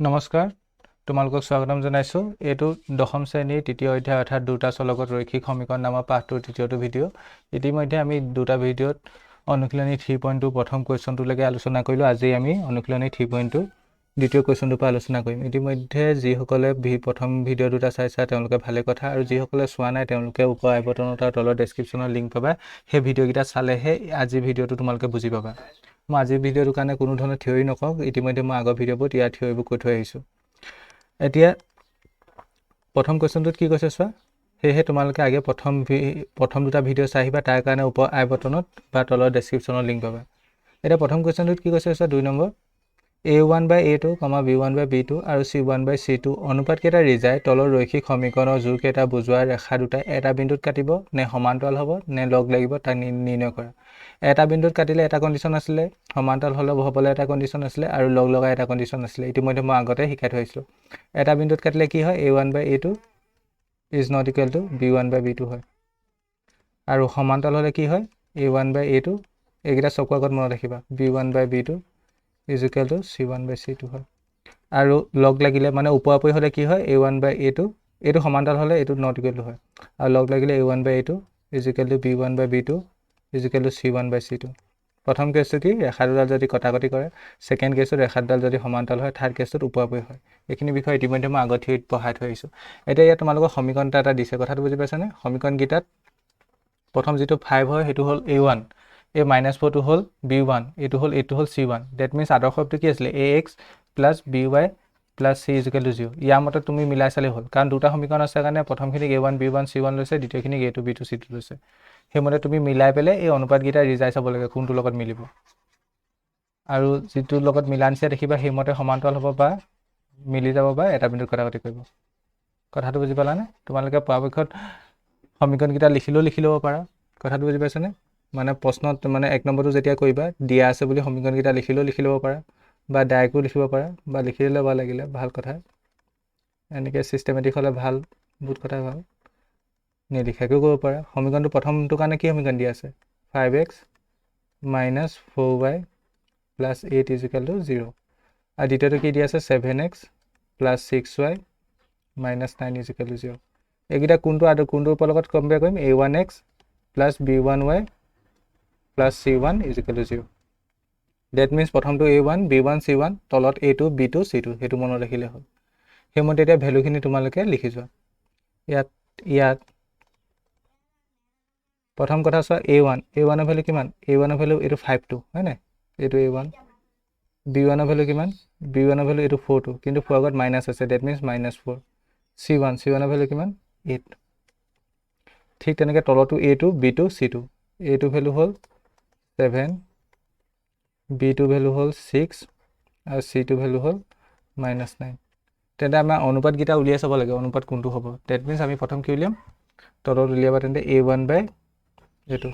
নমস্কাৰ তোমালোকক স্বাগতম জনাইছো এটো দশম শ্ৰেণীৰ তৃতীয় অধ্যায় অৰ্থাৎ দুটা চলকত ৰৈখিক সমীকৰণ নামৰ পাঠটোৰ তৃতীয়টো ভিডিও ইতিমধ্যে আমি দুটা ভিডিওত অনুশীলনী 3.2 প্ৰথম কোৱেশ্চনটোলৈকে আলোচনা কৰিলো আজি আমি অনুশীলনী 3.2 দ্বিতীয় কোৱেশ্চনটোৰ পৰা আলোচনা কৰিম ইতিমধ্যে যিসকলে প্ৰথম ভিডিও দুটা চাইছা তেওঁলোকে ভালে কথা আৰু যিসকলে চোৱা নাই তেওঁলোকে ওপৰ আই বটনত আৰু তলৰ ডেসক্ৰিপচনৰ লিংক পাবা সেই ভিডিওকিটা চালেহে আজি ভিডিওটো তোমালোকে বুজি পাবা মই আজি ভিডিওৰ কাৰণে কোনো ধৰণৰ থিওৰি নকওঁ ইতিমধ্যে মই আগৰ ভিডিওবোৰ ইয়াৰ থিওৰিবোৰ কৈ থৈ আহিছো এতিয়া প্ৰথম কোৱেশ্চনটোত কি কৈছে চোৱা হেহে তোমালোকে আগে প্ৰথম দুটা ভিডিও চাই আহিবা তাৰ কাৰণে ওপৰ আই বটনত বা তলৰ ডেসক্ৰিপচনৰ লিংক পাবা এটা প্ৰথম কোৱেশ্চনটোত কি কৈছে চোৱা 2 number a1 by a2, b1 by b2 আৰু c1 by c2 অনুপাত কেইটা ৰিজাই তলৰ ৰৈখিক সমীকৰণৰ জোৰ কেইটা বুজোৱা ৰেখা দুটা এটা বিন্দুত কাটিব নে সমান্তৰাল হ'ব নে লগ লাগিব তাক নিৰ্ণয় কৰা এটা বিন্দুত কাটিলে এটা কন্ডিশন আছিলে সমান্তৰাল হ'বলৈ এটা কন্ডিশন আছিলে আৰু লগ লগাই এটা কন্ডিশন আছিলে ইতিমধ্যে মই আগতে শিকাই থৈছিলো এটা বিন্দুত কাটিলে কি হয় a1 by a2 is not equal to b1 by b2 হয় আৰু সমান্তৰাল হ'লে কি হয় a1 by a2 এইকেইটা চকুৰ আগত মনত ৰাখিবা b1 by b2 is equal to c1 by c2 হয় আৰু লগ লাগিলে মানে উপআপৰি হ'লে কি হয় a1 by a2 এটো সমান্তৰাল হ'লে এটো not equal to হয় আৰু লগ লাগিলে a1 by a2 is equal to b1 by b2 is equal to c1 by c2 প্ৰথম কেছটো কি ৰেখা দুডাল যদি কটাকটি কৰে সেকেন্ড কেছটো ৰেখা দুডাল যদি সমান্তৰাল হয় থাৰ্ড কেছটোত উপআপৰি হয় এইখিনি বিষয় ইতিমধ্যে মই আগত থিওৰিত পঢ়াই থৈ আহিছো এতিয়া ইয়াত তোমালোকক সমীকৰণ এটা দিছে কথাটো বুজি পাইছানে সমীকৰণ গিটাত প্ৰথম যেটো 5 হয় হেতু হল a1 a - 4 টো হল b1 এটো হল c1 that means আদৰ্শটো কি আছিল ax + by + c = 0 ইয়াৰ মতে তুমি মিলাই চালে হল কাৰণ দুটা সমীকৰণ আছে কাৰণে প্ৰথমখিনি a1 b1 c1 লৈছে দ্বিতীয়খিনি a2 b2 c2 লৈছে হেমতে তুমি মিলাই পেলে এই অনুপাত গিটা ৰিজাই চাব লাগে কোনটো লগত মিলিব আৰু যেটো লগত মিলানছে দেখিবা হেমতে সমান্তৰাল হ'ব বা মিলি যাব বা এটা বিন্দুত কটাকটি কৰিব কথাটো বুজি পালানে তোমালোকে পৰাপক্ষত সমীকৰণ গিটা লিখি ল'ব পাৰা কথাটো বুজি পাইছানে মানে প্ৰশ্নত মানে এক নম্বৰটো যেতিয়া কৰিবা দিয়া আছে বুলি সমীকৰণ গিটা লিখি ল'ব পাৰা বা ডাইৰেক্টও লিখিব পাৰা বা লিখি দিলে বা লাগিলে ভাল কথা এনেকে সিস্টেমেটিক হলে ভাল বহুত কথা ভাল নিলিখাকেও কৰিব পাৰা সমীকৰণটো প্ৰথমটো কাৰণে কি সমীকৰণ দিয়া আছে 5x - 4y + 8 = 0 আৰু দ্বিতীয়টো কি দিয়া আছে 7x + 6y - 9 = 0 এইগিটা কোনটোৰ লগত কম্পেয়াৰ কৰিম a1x + b1y + c1 = 0 that means প্ৰথমটো a1 b1 c1 তলত a2 b2 c2 হেতু মনত ৰাখিলে হ'ল হেমতে এতিয়া ভ্যালুখিনি তোমালোকে লিখি যোৱা ইয়াত প্ৰথম কথা চোৱা a1 ৰ ভ্যালু কিমান a1 ৰ ভ্যালু এটো 5 টো হয় নাই এটো a1 b1 ৰ ভ্যালু কিমান b1 ৰ ভ্যালু এটো 4 টো কিন্তু 4 আগত মাইনাস আছে that means -4 c1 ৰ ভ্যালু কিমান 8 ঠিক তেনেকে তলটো a2 b2 c2 a2 value হ'ল 7 b2 ভ্যালু হ'ল 6 আৰু c2 ভ্যালু হ'ল -9 তেন্তে আমাৰ অনুপাত গিটা উলিয়াই চাব লাগে অনুপাত কোনটো হ'ব that means আমি প্ৰথম কি উলিয়াম তলত উলিয়াবা তেন্তে a1 by a2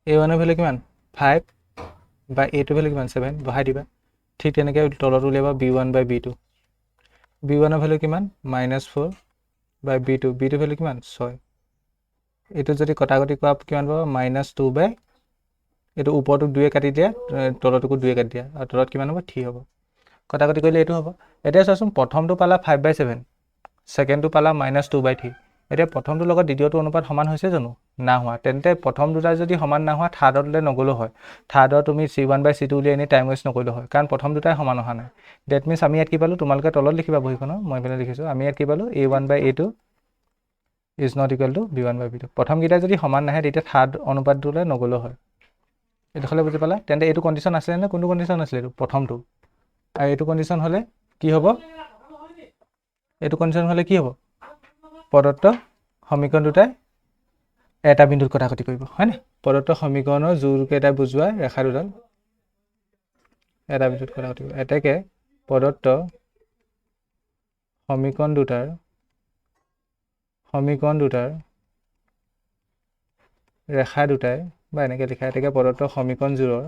a1 ৰ ভ্যালু কিমান 5 বা a2 ভ্যালু কিমান 7 বহাই দিবা ঠিক তেনেকে তলত উলিয়াবা b1 by b2 b1 ৰ ভ্যালু কিমান -4 by b2 ভ্যালু কিমান 6 এটো যদি কটাকটি কৰা কিমান পাবা -2 by এটো ওপৰটো 2 এ কাটি দিয়া তলটোকো 2 এ কাটি দিয়া আৰু তলত কিমান হ'ব 3 হ'ব কটাকটি কৰিলে এটো হ'ব এতিয়া চাচোন প্ৰথমটো পালা 5/7 সেকেন্ডটো পালা -2/3 এতিয়া প্ৰথমটো লগত দ্বিতীয়টো অনুপাত সমান হৈছে জানো না হোৱা তেন্তে প্ৰথম দুটা যদি সমান না হোৱা থাৰ্ডলৈ নগলো হয় থাৰ্ডৰ তুমি c1 by c2 উলিয়াই এনে টাইম ওয়েষ্ট নকৰিলো হয় কাৰণ প্ৰথম দুটাই সমান অহা নাই that means আমি ইয়াত কি পালো তোমালোকে তলত লিখিবা বহিখনৰ মই এফালে লিখিছো আমি ইয়াত কি পালো a1 by a2 is not equal to b1 by b2 প্ৰথম গিটা যদি সমান নাহে তেতিয়া থাৰ্ড অনুপাতটোলৈ নগলো হয় এটা হলে বুজি পালা তেন্তে এটো কন্ডিশন আছে নে কোনটো কন্ডিশন আছিল এটো প্ৰথমটো আৰু এটো কন্ডিশন হলে কি হ'ব এটো কন্ডিশন হলে কি হ'ব প্ৰদত্ত সমীকৰণ দুটাই এটা বিন্দুত কটাকটি কৰিব হয় না প্ৰদত্ত সমীকৰণৰ জোৰ কেইটা বুজোৱা ৰেখা দুডাল এটা বিন্দুত কটাকটি কৰিব এতেকে প্ৰদত্ত সমীকৰণ দুটাৰ ৰেখা দুটাই বা এনেকে লিখা এতেকে প্ৰদত্ত সমীকৰণ জোৰৰ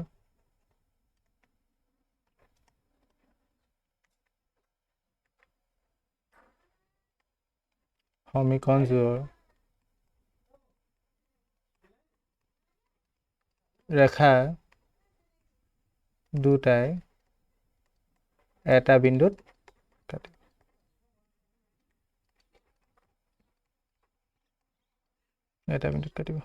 ৰেখা দুটাই এটা বিন্দুত কাটিব এটা বিন্দুত কাটিব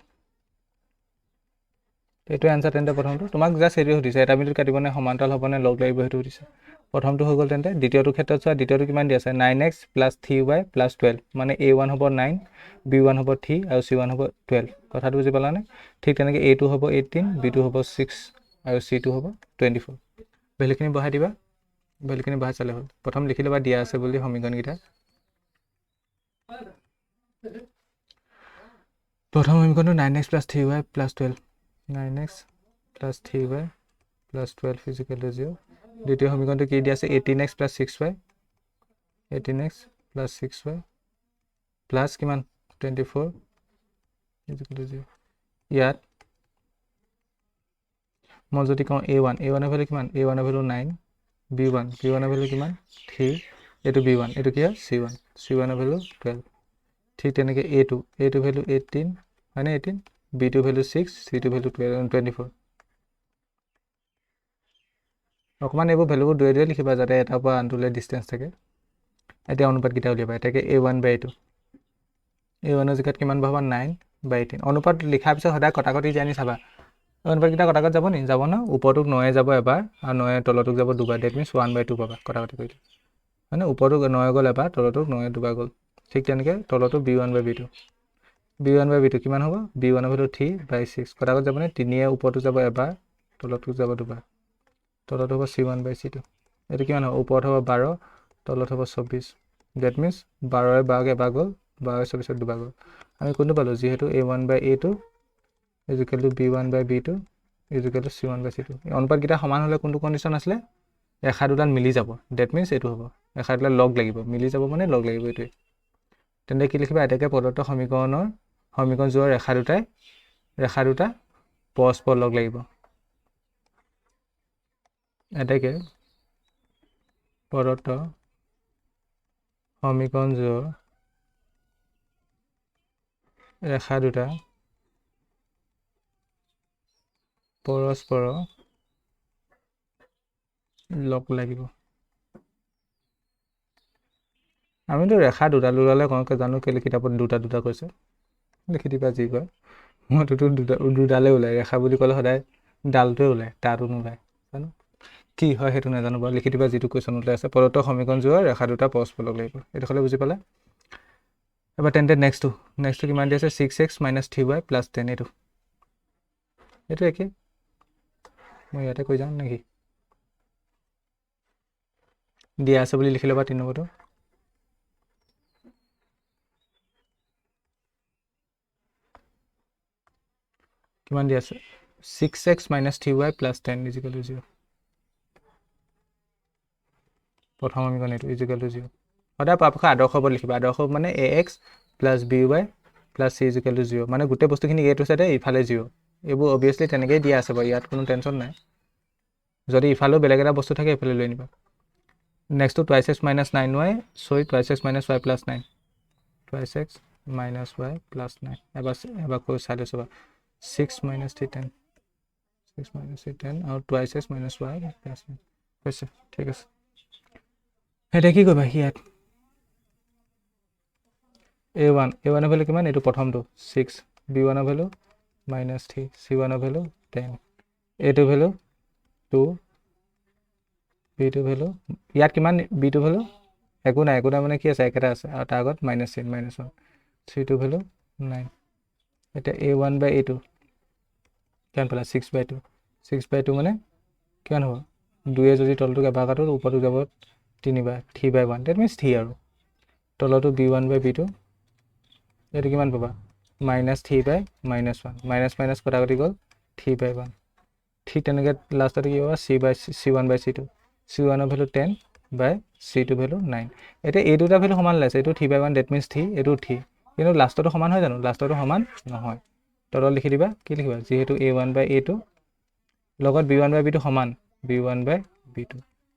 এইটো এনসাৰ তেন্তে প্ৰথমটো তোমাক জাষ্ট এইটো সুধিছে এটা বিন্দুত কাটিব নে সমান্তৰাল হ'ব নে লগ লাগিব সেইটো সুধিছে প্ৰথমটো হৈ গ'ল তেন্তে দ্বিতীয়টো ক্ষেত্ৰত চোৱা দ্বিতীয়টো কিমান দি আছে 9x + 3y + 12 মানে a1 হ'ব 9 b1 হ'ব 3 আৰু c1 হ'ব 12 কথাটো বুজি পালানে ঠিক তেনেকৈ a2 হ'ব 18 b2 হ'ব 6 আৰু c2 হ'ব 24 ভেলুখিনি বহাই দিবা ভেলুখিনি বহাই চালে হ'ল প্ৰথম লিখি ল'বা দিয়া আছে বুলি সমীকৰণকেইটা প্ৰথম সমীকৰণটো 9x + 3y + 12 9x + 3y + 12 = 0 দ্বিতীয় সমীকৰণটো কি দি আছে 18x + 6y 18x + 6y plus কিমান 24 = 0 ইয়াত মই যদি কওঁ a1 ৰ ভেলু কিমান a1 ৰ ভেলু 9 b1 ৰ ভেলু কিমান 3 এইটো b1 এইটো কি হয় c1 ৰ ভেলু 12 ঠিক তেনেকৈ a2 ভেলু 18 হয়নে 18 b2 ভেলু 6 c2 ভেলু 24 অকণমান এইবোৰ ভেলুবোৰ দূৰে লিখিবা যাতে এটাৰ পৰা আনটোলৈ ডিষ্টেঞ্চ থাকে এতিয়া অনুপাতকেইটা উলিয়াবা এটাকে a1/a2 a1 ৰ জেগাত কিমান বহাবা 9/18 অনুপাত লিখাৰ পিছত সদায় কটাকটি জানি চাবা অনুপাতকেইটা কটাকট যাব নি যাব ন ওপৰটোক 9 যাব এবাৰ আৰু 9 তলটোক যাব দুবাৰ ডেট মিনছ 1/2 পাবা কটাকটি কৰিলে হয়নে ওপৰটোক 9 গ'ল এবাৰ তলটোক 9 দুবাৰ গ'ল ঠিক তেনেকৈ তলটো b1/b2 কিমান হ'ব b1 ৰ ভেলু 3/6 কটাকট যাব নে 3 ওপৰটো যাব এবাৰ তলটোক যাব দুবাৰ তলত হ'ব c1/c2 এইটো কিমান হ'ব ওপৰত হ'ব 12 তলত হ'ব 24 ডেট মিনছ 12 এবাৰ গ'ল 12 24 দুবাৰ গ'ল আমি কোনটো পালোঁ যিহেতু a1/a2 = b1/b2 = c1/c2 অনুপাতকেইটা সমান হ'লে কোনটো কণ্ডিশ্যন আছিলে ৰেখা দুডাল মিলি যাব ডেট মিনছ এইটো হ'ব ৰেখা দুডাল লগ লাগিব মিলি যাব মানে লগ লাগিব এইটোৱে তেন্তে কি লিখিবা এটাকে প্ৰদত্ত সমীকৰণ যোৱাৰ ৰেখা দুটা পৰস্পৰ লগ লাগিব এটাকে প্ৰদত্ত সমীকৰণ যোৱাৰ ৰেখা দুটা পৰস্পৰ লগ লাগিব আমিতো ৰেখা দুডালে কওঁকে জানো কেলৈ কিতাপত দুটা কৈছে লিখি দিবা যি কয় মইতো দুডালে ওলায় ৰেখা বুলি ক'লে সদায় ডালটোৱে ওলায় তাতো নোলায় জানো কি হয় সেইটো নাজানো বাৰু লিখি দিবা যিটো কুৱেশ্যন ওলাই আছে প্ৰদত্ত সমীকৰণ যোৱাৰ ৰেখা দুটা পৰস্পৰ লগ লাগিব এইটো হ'লে বুজি পালে এবাৰ তেন্তে নেক্সটটো কিমান দি আছে 6x - 3y + 10 এইটো একেই মই ইয়াতে কৈ যাওঁ নেকি দিয়া আছে বুলি লিখি ল'বা 3 নম্বৰটো কিমান দি আছে 6x - 3y + 10 = 0 প্ৰথম সমীকৰণ এইটো = 0 সদায় পৰাপক্ষত আদৰ্শ হ'ব লিখিবা আদৰ্শ মানে ax + by + c = 0 মানে গোটেই বস্তুখিনি এইটো চাইডে ইফালে 0 এইবোৰ অবভিয়াছলি তেনেকৈয়ে দিয়া আছে বাৰু ইয়াত কোনো টেনশ্যন নাই যদি ইফালেও বেলেগ এটা বস্তু থাকে এইফালে লৈ আনিবা নেক্সটটো 2x - 9y 2x - y + 9 2x - y + 9 এবাৰ কৈ চাই লৈছোঁ বাৰু 6 - 3 10 6 - 3 10 আৰু 2x - y + 9 হৈছে ঠিক আছে এতিয়া কি কৰিবা ইয়াত a1 ৰ ভেলু কিমান এইটো প্ৰথমটো 6 b1 ৰ ভেলু -3 c1 ৰ value 10 a2 value 2 b2 value ইয়াত কিমান b2 ভেলু একো নাই মানে কি আছে একেটা আছে আৰু তাৰ আগত -1 c2 ভেলু 9 এতিয়া a1/a2 কিমান পালা 6/2 6/2 মানে কিমান হ'ব 2 যদি তলটোক এবাৰ কাটো ওপৰটো যাব 3বাৰ 3/1 ডেট মিনছ 3 আৰু তলতো b1/b2 এইটো কিমান পাবা -3/-1 মাইনাছ কটাকটি গ'ল 3/1 ঠিক তেনেকৈ লাষ্টতে কি পাবা c1/c2 c1 ৰ ভেলু 10/c2 ভেলু 9 এতিয়া এই দুটা ভেলু সমান ওলাইছে এইটো 3/1 ডেট মিনছ 3 এইটো 3 কিন্তু লাষ্টটো সমান হয় জানো লাষ্টটো সমান নহয় তলত লিখি দিবা কি লিখিবা যিহেতু a1/a2 লগত b1/b2 সমান b1/b2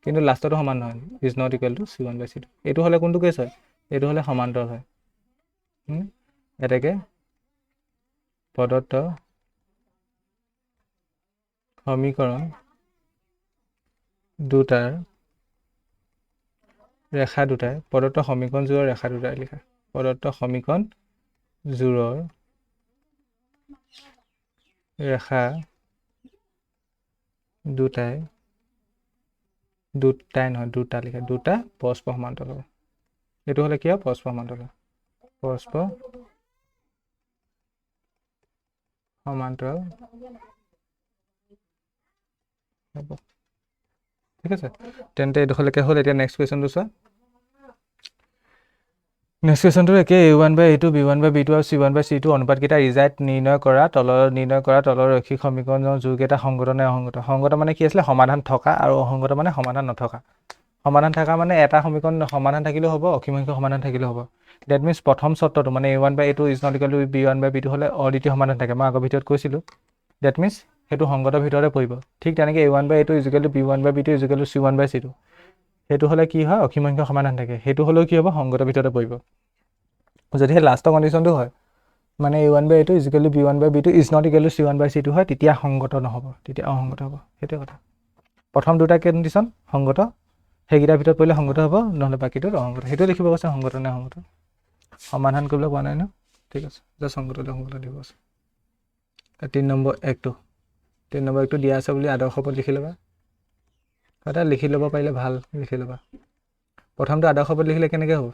কিন্তু লাষ্টটো সমান নহয় is not equal to c1/c2 এইটো হ'লে কোনটো কেছ হয় এইটো হ'লে সমান্তৰ হয় এটাকে প্ৰদত্ত সমীকৰণ দুটাৰ ৰেখা দুটাই প্ৰদত্ত সমীকৰণ জোৰৰ ৰেখা দুটাই লিখা প্ৰদত্ত সমীকৰণ জোৰৰ ৰেখা দুটাই নহয় দুটা লিখা দুটা পৰস্পৰ সমান্তৰাল হ'ব এইটো হ'লে কি হ'ব পৰস্পৰ সমান্তৰাল হ'ব ঠিক আছে তেন্তে এইডোখৰলৈকে হ'ল এতিয়া নেক্সট কুৱেশ্যনটো চোৱা নেক্সট কুৱেশ্যনটো একে a1/a2 b1/b2 আৰু c1/c2 অনুপাতকেইটা ৰিজাল্ট নিৰ্ণয় কৰা তলৰ ৰৈখিক সমীকৰণৰ যোৰকেইটা সংগত নে অসংগত সংগত মানে কি আছিলে সমাধান থকা আৰু অসংগত মানে সমাধান নথকা সমাধান থকা মানে এটা সমীকৰণ সমাধান থাকিলেও হ'ব অসীম সংখ্যক সমাধান থাকিলেও হ'ব ডেট মিনছ প্ৰথম চৰ্তটো মানে a1/a2 is not equal to b1/b2 হ'লে অদ্বিতীয় সমাধান থাকে মই আগৰ ভিডিঅ'ত কৈছিলোঁ ডেট মিনছ সেইটো সংগতৰ ভিতৰতে পৰিব ঠিক তেনেকৈ a1/a2 is equal to b1/b2 is equal to c1/c2 সেইটো হ'লে কি হয় অসীম সংখ্যক সমাধান থাকে সেইটো হ'লেও কি হ'ব সংগতৰ ভিতৰতে পৰিব যদিহে লাষ্টৰ কণ্ডিশ্যনটো হয় মানে a1/a2 is equal to b1/b2 is not equal to c1/c2 হয় তেতিয়া সংগত নহ'ব তেতিয়া অসংগত হ'ব সেইটোৱে কথা প্ৰথম দুটা কণ্ডিশ্যন সংগত সেইকেইটাৰ ভিতৰত পৰিলে সংগত হ'ব নহ'লে বাকীটোত অসংগত সেইটোৱে লিখিব কৈছে সংগত নে অসংগত সমাধান কৰিবলৈ কোৱা নাই ন ঠিক আছে জাষ্ট সংগত নে অসংগত দিব আছে 3 নম্বৰ একটো দিয়া আছে বুলি আদৰ্শ পদ লিখি ল'বা এটা লিখি ল'ব পাৰিলে ভাল লিখি ল'বা প্ৰথমটো আদৰ্শ পদ লিখিলে কেনেকৈ হ'ব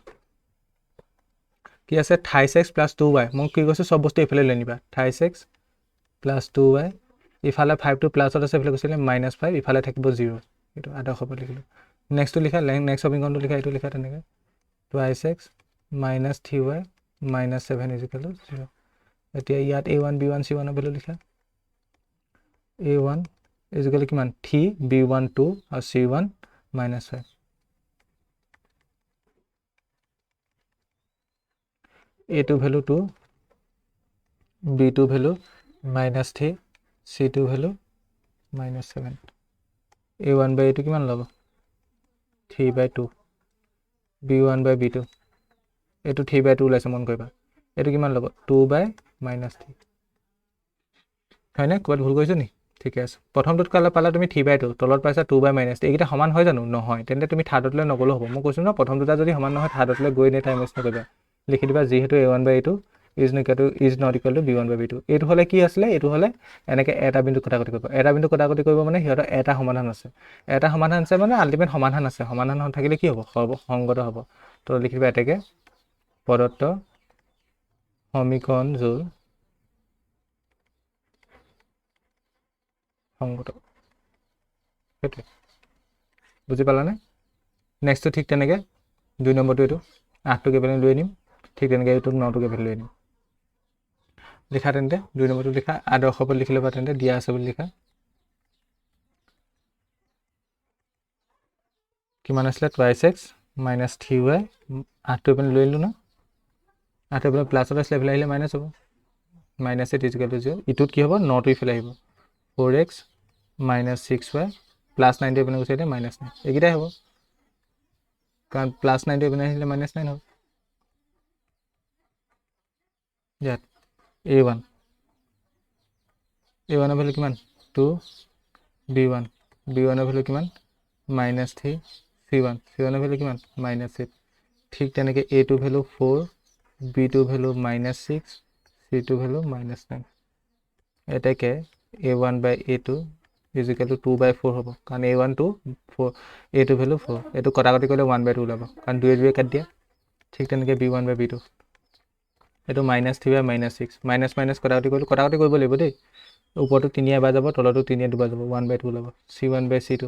কি আছে 28x + 2y মই কি কৈছোঁ চব বস্তু এইফালে লৈ নিবা 28x + 2y ইফালে 5টো প্লাছত আছে এইফালে কৈছিলে -5 ইফালে থাকিব 0 এইটো আদৰ্শ পদ লিখিলোঁ নেক্সটটো লিখা নেক্সট সমীকৰণটো লিখা এইটো লিখা তেনেকৈ 2x - 3y - 7 = 0 এতিয়া ইয়াত a1 b1 c1 ভেলু লিখা a1 = কিমান 3 b1 2 আৰু c1 -5 a2 value 2 b2 value -3 c2 value -7 a1/a2 কিমান ল'ব 3/2 b1/b2 এইটো 3/2 ওলাইছে মন কৰিবা এইটো কিমান ল'ব 2/-3 হয়নে ক'ৰবাত ভুল কৰিছোঁ নি ঠিকে আছে প্ৰথমটোত পালা তুমি 3/2 তলত পাইছা 2/-3 এইকেইটা সমান হয় জানো নহয় তেন্তে তুমি থাৰ্ডতলৈ নগ'লেও হ'ব মই কৈছোঁ ন প্ৰথম দুটা যদি সমান নহয় থাৰ্ডতলৈ গৈ নে টাইম ৱেষ্ট নকৰিবা লিখি দিবা যিহেতু a1/a2 is not equal to b1/b2 এইটো হ'লে কি আছিলে এইটো হ'লে এনেকৈ এটা বিন্দু কটাকটি কৰিব মানে সিহঁতৰ এটা সমাধান আছে মানে আল্টিমেট সমাধান আছে সমাধান থাকিলে কি হ'ব সংগত হ'ব তো লিখি দিবা এতেকে প্ৰদত্ত সমীকৰণ জোৰ সংগত সেইটোৱে বুজি পালানে নেক্সটটো ঠিক তেনেকৈ 2 নম্বৰটো এইটো 8টোকে ভেলু লৈ আনিম ঠিক তেনেকৈ এইটোক 9টোকে ভেলু লৈ আনিম লিখা তেন্তে 2 নম্বৰটো লিখা আদৰ্শ পদ লিখি ল'বা তেন্তে দিয়া আছে বুলি লিখা কিমান আছিলে 2x - 3y 8টো এইপিনে লৈ আনিলোঁ ন 8টো এইপিনে প্লাছত আছিলে এইফালে আহিলে মাইনাছ হ'ব -8 = 0 ইটোত কি হ'ব 9টো ইফালে আহিব 4x - 6y +9টো এইপিনে গুচি আহিলে -9 এইকেইটাই হ'ব কাৰণ +9টো এইপিনে আহিলে -9 হ'ব ইয়াত a1 ৰ ভেলু কিমান 2 b1 ৰ ভেলু কিমান -3 c1 ৰ ভেলু কিমান -8 ঠিক তেনেকৈ a2 value 4 b2 value -6 c2 value -9 এতেকে a1/a2 ইজ ইকুৱেল টু 2/4 হ'ব কাৰণ a1 2 4 a2 ভেলু 4 এইটো কটাকটি কৰিলে 1/2 ওলাব কাৰণ 2 কাটি দিয়া ঠিক তেনেকৈ b1/b2 এইটো -3/-6 মাইনাছ কটাকটি কৰিব লাগিব দেই ওপৰটো 3 এবাৰ যাব তলতো 3 দুবাৰ যাব 1/2 ওলাব c1/c2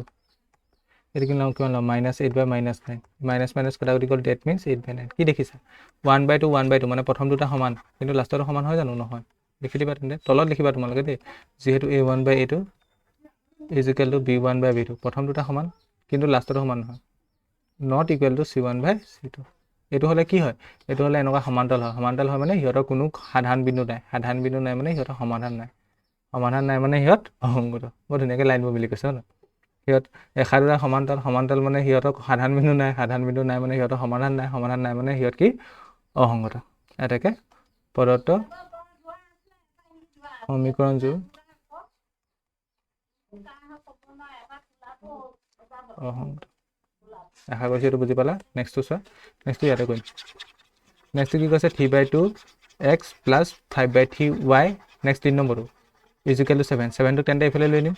এইটো কিমান ল'ম -8/-9 মাইনাছ কটাকটি কৰিলে ডেট মিনছ 8/9 কি দেখিছা 1/2 মানে প্ৰথম দুটা সমান কিন্তু লাষ্টটো সমান হয় জানো নহয় লিখি দিবা তেন্তে তলত লিখিবা তোমালোকে দেই যিহেতু a1/a2 is equal to b1/b2 প্ৰথম দুটা সমান কিন্তু লাষ্টটো সমান নহয় নট ইকুৱেল টু c1/c2 এইটো হ'লে কি হয় এইটো হ'লে এনেকুৱা সমান্তৰাল হয় মানে সিহঁতৰ কোনো সাধাৰণ বিন্দু নাই মানে সিহঁতৰ সমাধান নাই মানে সিহঁত অসংগত বৰ ধুনীয়াকৈ লাইন বুলি কৈছে ন সিহঁত ৰেখা দুটা সমান্তৰাল মানে সিহঁতৰ সাধাৰণ বিন্দু নাই মানে সিহঁতৰ সমাধান নাই মানে সিহঁত কি অসংগত এতেকে প্ৰদত্ত সমীকৰণযোৰ অসংগত আশা কৰিছোঁ এইটো বুজি পালা নেক্সটটো চোৱা নেক্সটটো ইয়াতে কৰিম নেক্সটটো কি কৈছে 3/2x প্লাছ 5/3y নেক্সট 3 নম্বৰটো ইজিকেল টু 7 7টো তেন্তে এইফালে লৈ নিম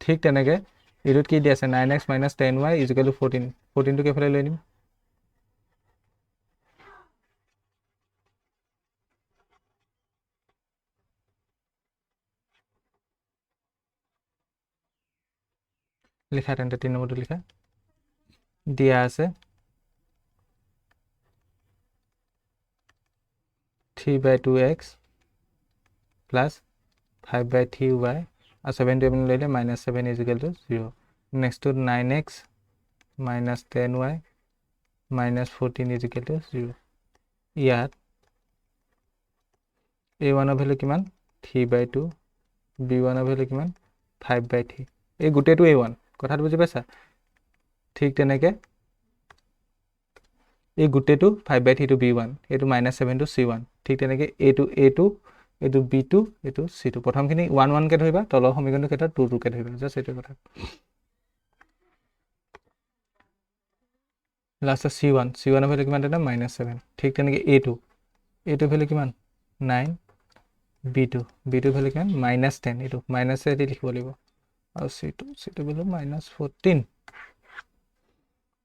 ঠিক তেনেকৈ এইটোত কি দি আছে 9x minus 10y is equal two 14 14টোকে এইফালে লৈ নিম লিখা তেন্তে 3 নম্বৰটো লিখা দিয়া আছে 3/2x প্লাছ 5/3y আৰু 7টো আপুনি লৈ minus 7 ইজিকেল টু 0 নেক্সটটোত 9x minus 10y minus 14 equal to 0 ইয়াত a1 ভ্যালু কিমান 3/2 b1 ভ্যালু কিমান 5/3 এই গোটেইটো a1 কথাটো বুজি পাইছা ঠিক তেনেকৈ এই গোটেইটো 5/3 টু b1 এইটো -7 টু c1 ঠিক তেনেকৈ এইটো a2 এইটো b2 এইটো c2 প্ৰথমখিনি 1 1 কে ধৰিবা তলৰ সমীকৰণটোৰ ক্ষেত্ৰত 2 2 কে ধৰিবা জাস্ট এইটো কথা লাষ্টত c1 c1 ভ্যালু কিমান এটা -7 ঠিক তেনেকৈ a2 ভ্যালু কিমান 9 b2 ভ্যালু কিমান -10 এইটো -10 দি লিখিব লাগিব আৰু c2 ভ্যালু -14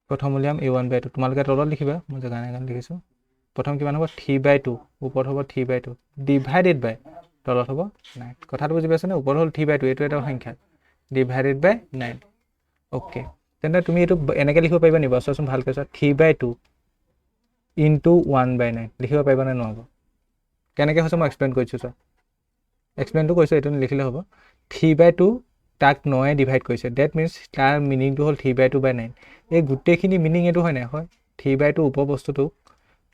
প্ৰথম উলিয়াম a1/2 তোমালোকে তলত লিখিবা মই জেগা নাই কাৰণ লিখিছোঁ প্ৰথম কিমান হ'ব 3/2 ওপৰত হ'ব 3/2 ডিভাইডেড বাই তলত হ'ব 9 কথাটো বুজি পাইছানে ওপৰত হ'ল 3/2 এইটো এটা সংখ্যা ডিভাইডেড বাই 9 ওকে তেন্তে তুমি এইটো এনেকৈ লিখিব পাৰিবা নিবা চোৱাচোন ভালকৈ চোৱা 3/2 ইনটু 1/9 লিখিব পাৰিবা নে নহ'ব কেনেকৈ হৈছে মই এক্সপ্লেইন কৰিছোঁ চোৱা এক্সপ্লেইনটো কৈছোঁ এইটো লিখিলে হ'ব 3/2 তাক 9 ডিভাইড কৰিছে ডেট মিনছ তাৰ মিনিংটো হ'ল 3/2/9 এই গোটেইখিনি মিনিং এইটো হয় নাই হয় 3/2 ওপৰ বস্তুটো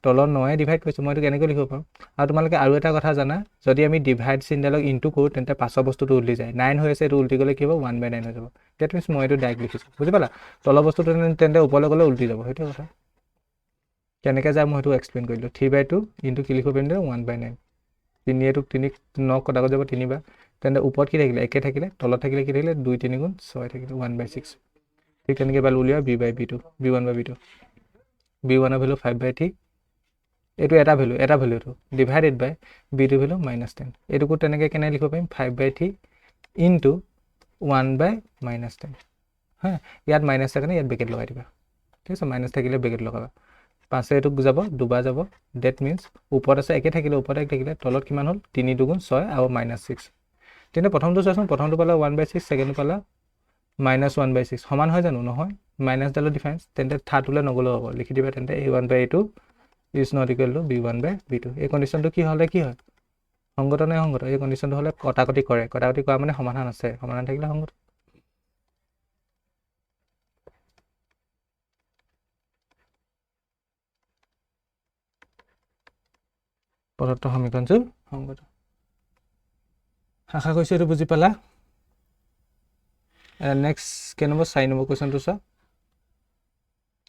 তলত 9 ডিভাইড কৰিছোঁ মই এইটো কেনেকৈ লিখিব পাৰোঁ আৰু তোমালোকে আৰু এটা কথা জানা যদি আমি ডিভাইড চিনডালক ইনটু কৰোঁ তেন্তে পাছৰ বস্তুটো উল্টি যায় 9 হৈ আছে এইটো উল্টি গ'লে কি হ'ব 1/9 হৈ যাব ডেট মিনছ মই এইটো ডাইৰেক্ট লিখিছোঁ বুজি পালা তলৰ বস্তুটো তেন্তে ওপৰলৈ গ'লে উল্টি যাব সেইটোৱে কথা কেনেকৈ যায় মই সেইটো এক্সপ্লেইন কৰিলোঁ 3/2 ইনটু কি লিখিব পাৰিম 1/9 তিনিয়েটোক 3 9 কটাকৈ যাব 3 বাৰ তেন্তে ওপৰত কি থাকিলে একে থাকিলে তলত থাকিলে কি থাকিলে 2 3 গুণ 6 থাকিলে 1/6 ঠিক তেনেকৈ এবাৰ উলিয়াও b/b2 b1/b2 b1 ভ্যালু 5/3 এইটো এটা ভ্যালুটো ডিভাইডেড বাই b2 ভ্যালু -10 এইটোকো তেনেকৈ কেনে লিখিব পাৰিম 5/3 ইনটু 1/-10 হা ইয়াত মাইনাছ থাকে ইয়াত ব্ৰেকেট লগাই দিবা ঠিক আছে মাইনাছ থাকিলে ব্ৰেকেট লগাবা 5 এইটোক যাব দুবাৰ যাব ডেট মিনছ ওপৰত আছে একে থাকিলে ওপৰত এক থাকিলে তলত কিমান হ'ল 3 2 গুণ 6 আৰু -6 তেন্তে প্ৰথমটো চোৱাচোন প্ৰথমটো পালা 1/6 ছেকেণ্ডটো পালা -1/6 সমান হয় জানো নহয় মাইনাছডালৰ ডিফাৰেঞ্চ তেন্তে থাৰ্ডটোলৈ নগ'লেও হ'ব লিখি দিবা তেন্তে a1/a2 is not equal to b1/b2 এই কণ্ডিশ্যনটো কি হ'লে কি হয় সংগত নে সংগত এই কণ্ডিশ্যনটো হ'লে কটাকটি কৰা মানে সমাধান আছে সমাধান থাকিলে সংগত প্ৰদত্ত সমীকৰণটো সংগত আশা কৰিছোঁ এইটো বুজি পালা নেক্সট কেই নম্বৰ 4 নম্বৰ কুৱেশ্যনটো চোৱা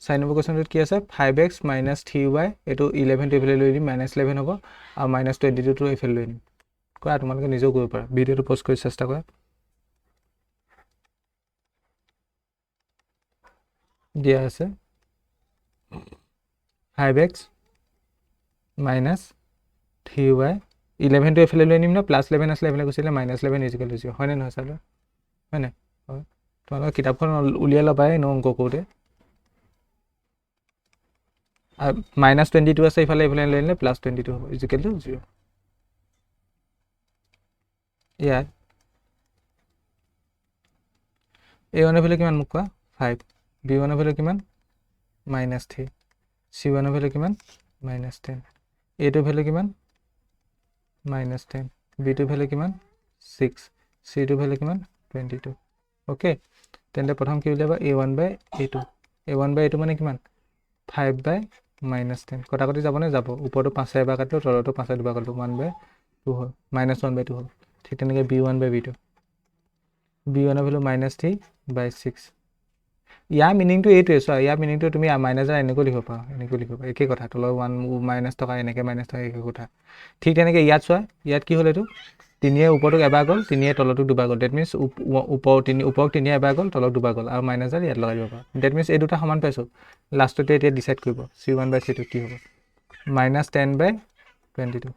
4 নম্বৰ কুৱেশ্যনটোত কি আছে 5x minus 3y এইটো 11 এইফালে লৈ দিম -11 হ'ব আৰু -22টো এইফালে লৈ নিম কৰা তোমালোকে নিজেও কৰিব পাৰা ভিডিঅ'টো পষ্ট কৰি চেষ্টা কৰা দিয়া আছে 5x minus 3y 11টো এইফালে লৈ নিম না +11 আছিলে এইফালে গুচিলে -11 ইজিকেল টু 0 হয়নে নহয় চাবা হয়নে হয় তোমালোকে কিতাপখন উলিয়াই ল'বাই ন অংক কৰোঁতে -22 আছে এইফালে লৈ নিলে +22 হ'ব ইজিকেল টু 0 ইয়াত a1 ভ্যালু কিমান মোক কোৱা 5 b1 ভ্যালু কিমান -3 c1 ভ্যালু কিমান -10 a2 ভ্যালু কিমান -10 b2 ভ্যালু কিমান 6 c2 ভ্যালু কিমান 22 ওকে তেন্তে প্ৰথম কি উলিয়াবা a1/a2 মানে কিমান 5/-10 কটাকটি যাব নে যাব ওপৰটো 5 এবাৰ কাটিলো তলটো 5 দুবাৰ কাটিলো 1/2 হ'ল -1/2 হ'ল ঠিক তেনেকৈ b1/b2 b1 ভ্যালু -3/6 ইয়াৰ মিনিংটো এইটোৱে চোৱা ইয়াৰ মিনিংটো তুমি মাইনাছ এনেকৈ লিখিব পাৰা একে কথা তলৰ 1 মাইনাছ থকা এনেকৈ মাইনাছ থকা একে কথা ঠিক তেনেকৈ ইয়াত চোৱা ইয়াত কি হ'ল এইটো তিনিয়ে ওপৰটোক এবাৰ গ'ল, তিনিয়ে তলটোক দুবাৰ গ'ল। ডেট মিনছ ওপৰক তিনিয়ে এবাৰ গ'ল, তলক দুবাৰ গ'ল, আৰু মাইনাছডাল ইয়াত লগাই দিব পাৰোঁ। ডেট মিনছ এই দুটা সমান পাইছোঁ। লাষ্টতে এতিয়া ডিচাইড কৰিব C1/C2 কি হ'ব। -10/22।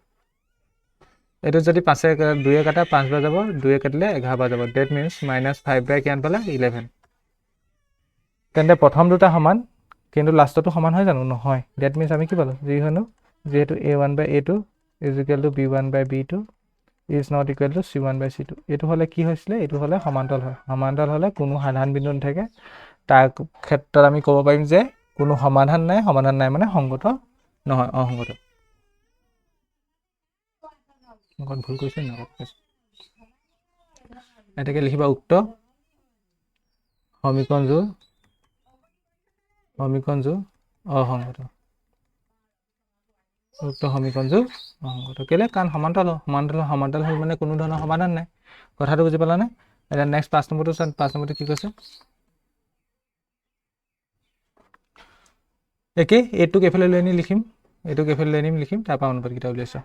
এইটো যদি 2 কাটা 5 বাৰ যাব, 2 কাটিলে 11 বাৰ যাব। ডেট মিনছ -5 কিমান পালে 11। তেন্তে প্ৰথম দুটা সমান, কিন্তু লাষ্টটো সমান হয় জানো? নহয়। ডেট মিনছ আমি কি পালোঁ? যিহেতু A1/A2 = B1/B2 is not equal to C1/C2। এইটো হ'লে কি হৈছিলে? এইটো হ'লে সমান্তৰাল হয়। সমান্তৰাল হ'লে কোনো সাধাৰণ বিন্দু নাথাকে। তাৰ ক্ষেত্ৰত আমি ক'ব পাৰিম যে কোনো সমাধান নাই। সমাধান নাই মানে সংগত নহয়, অসংগত। ভুল কৰিছে নে? এটাকে লিখিবা উক্ত সমীকৰণযোৰ অসংগত। উক্ত সমীকৰণযোৰ অসংগত কেলে? কাৰণ সমান্তৰাল হ'ল মানে কোনো ধৰণৰ সমাধান নাই। কথাটো বুজি পালানে? এতিয়া নেক্সট 5 নম্বৰটো চাওঁ। 5 নম্বৰটো কি কৈছে? একেই, এইটোক এইফালে লৈ আনি লিখিম, তাৰপৰা অনুপাতকেইটা উলিয়াইছোঁ।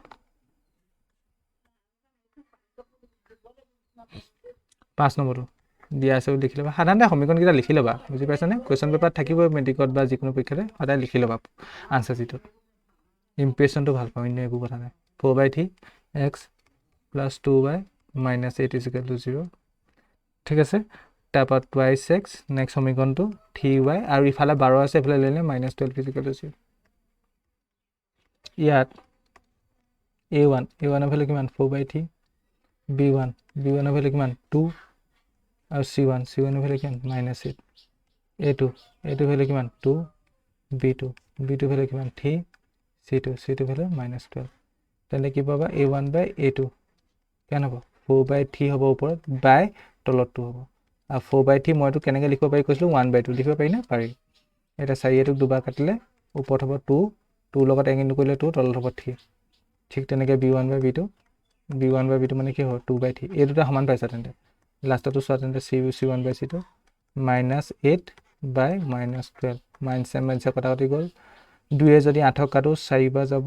5 নম্বৰটো দিয়া আছে লিখি ল'বা। সাধাৰণতে সমীকৰণকেইটা লিখি ল'বা, বুজি পাইছানে? কুৱেশ্যন পেপাৰত থাকিবই মেট্ৰিকত বা যিকোনো পৰীক্ষাতে, সদায় লিখি ল'বা আনচাৰ চিটত। ইম্প্ৰেশ্যনটো ভাল পাওঁ, অন্য একো কথা নাই। 4/3x + 2y - 8 = 0। ঠিক আছে, তাৰপৰা 2x নেক্সট সমীকৰণটো 3y, আৰু ইফালে 12 আছে, এইফালে লৈ ল'লে -12 = 0। ইয়াত A1 ভেলু কিমান? 4/3। B1 ভেলু কিমান? 2, আৰু C1 ভেলু কিমান? -8। এইটো ভেলু কিমান? 2। B2 ভেলু কিমান? 3। C2 value -12। তেন্তে কি পাবা? A1/A2 কিমান হ'ব? 4/3 হ'ব ওপৰত, বাই তলত 2 হ'ব। আৰু 4/3 মইতো কেনেকৈ লিখিব পাৰি কৈছিলোঁ? 1/2 লিখিব পাৰি নে? পাৰি। এতিয়া 4টোক দুবাৰ কাটিলে ওপৰত হ'ব 2, 2 লগত 1 নকৰিলে 2, তলত হ'ব 3। ঠিক তেনেকৈ B1/B2 মানে কি হ'ব? 2/3। এই দুটা সমান পাইছা তেন্তে। লাষ্টতো চোৱা তেন্তে C1/C2 -8/-12। মাইনাছে কটাকটি গ'ল। 2 যদি 8ক কাটো 4 বাৰ যাব,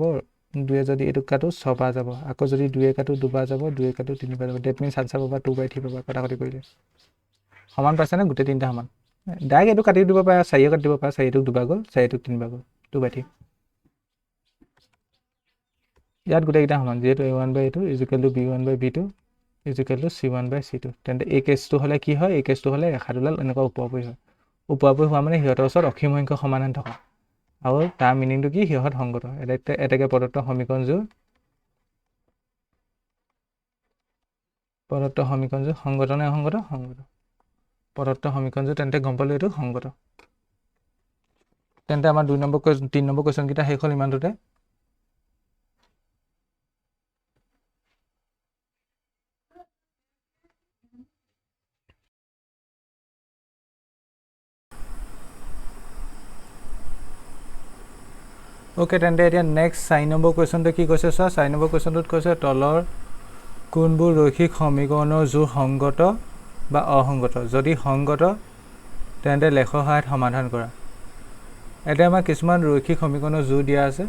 2 যদি এইটোক কাটো 6 বাৰ যাব। আকৌ যদি 2 কাটো 2 বাৰ যাব, 2 কাটো 3 বাৰ যাব। ডেট মিনছ আনচাৰ পাবা 2/3 পাবা কটাকটি কৰিলে। সমান পাইছানে? গোটেই তিনিটা সমান। ডাইৰেক্ট এইটো কাটি দিব পাৰা, 4 কাটি দিব পাৰা। 4টোক দুবাৰ গ'ল, 4টোক 3 বাৰ গ'ল, 2/3। ইয়াত গোটেইকেইটা সমান, যিহেতু A1/A2 = B1/B2 = C1/C2। তেন্তে এই কেছটো হ'লে কি হয়? এই কেছটো হ'লে ৰেখাডাল এনেকুৱা ওপৰা-ওপৰি হয়। ওপৰা-ওপৰি হোৱা মানে সিহঁতৰ ওচৰত অসীম সংখ্যক সমাধান থকা, আৰু তাৰ মিনিংটো কি? সিহঁত সংগত। এটাকে প্ৰদত্ত সমীকৰণযোৰ সংগত নে অসংগত? সংগত। প্ৰদত্ত সমীকৰণযোৰ তেন্তে গম পালোঁ এইটো সংগত। তেন্তে আমাৰ 3 নম্বৰ কুৱেশ্যনকেইটা শেষ হ'ল ইমানটোতে। অ'কে, তেন্তে এতিয়া নেক্সট 4 নম্বৰ কুৱেশ্যনটো কি কৈছে চোৱা। 4 নম্বৰ কুৱেশ্যনটোত কৈছে তলৰ কোনবোৰ ৰৈখিক সমীকৰণৰ যোৰ সংগত বা অসংগত? যদি সংগত তেন্তে লেখৰ সহায়ত সমাধান কৰা। এতিয়া আমাৰ কিছুমান ৰৈখিক সমীকৰণৰ যোৰ দিয়া আছে,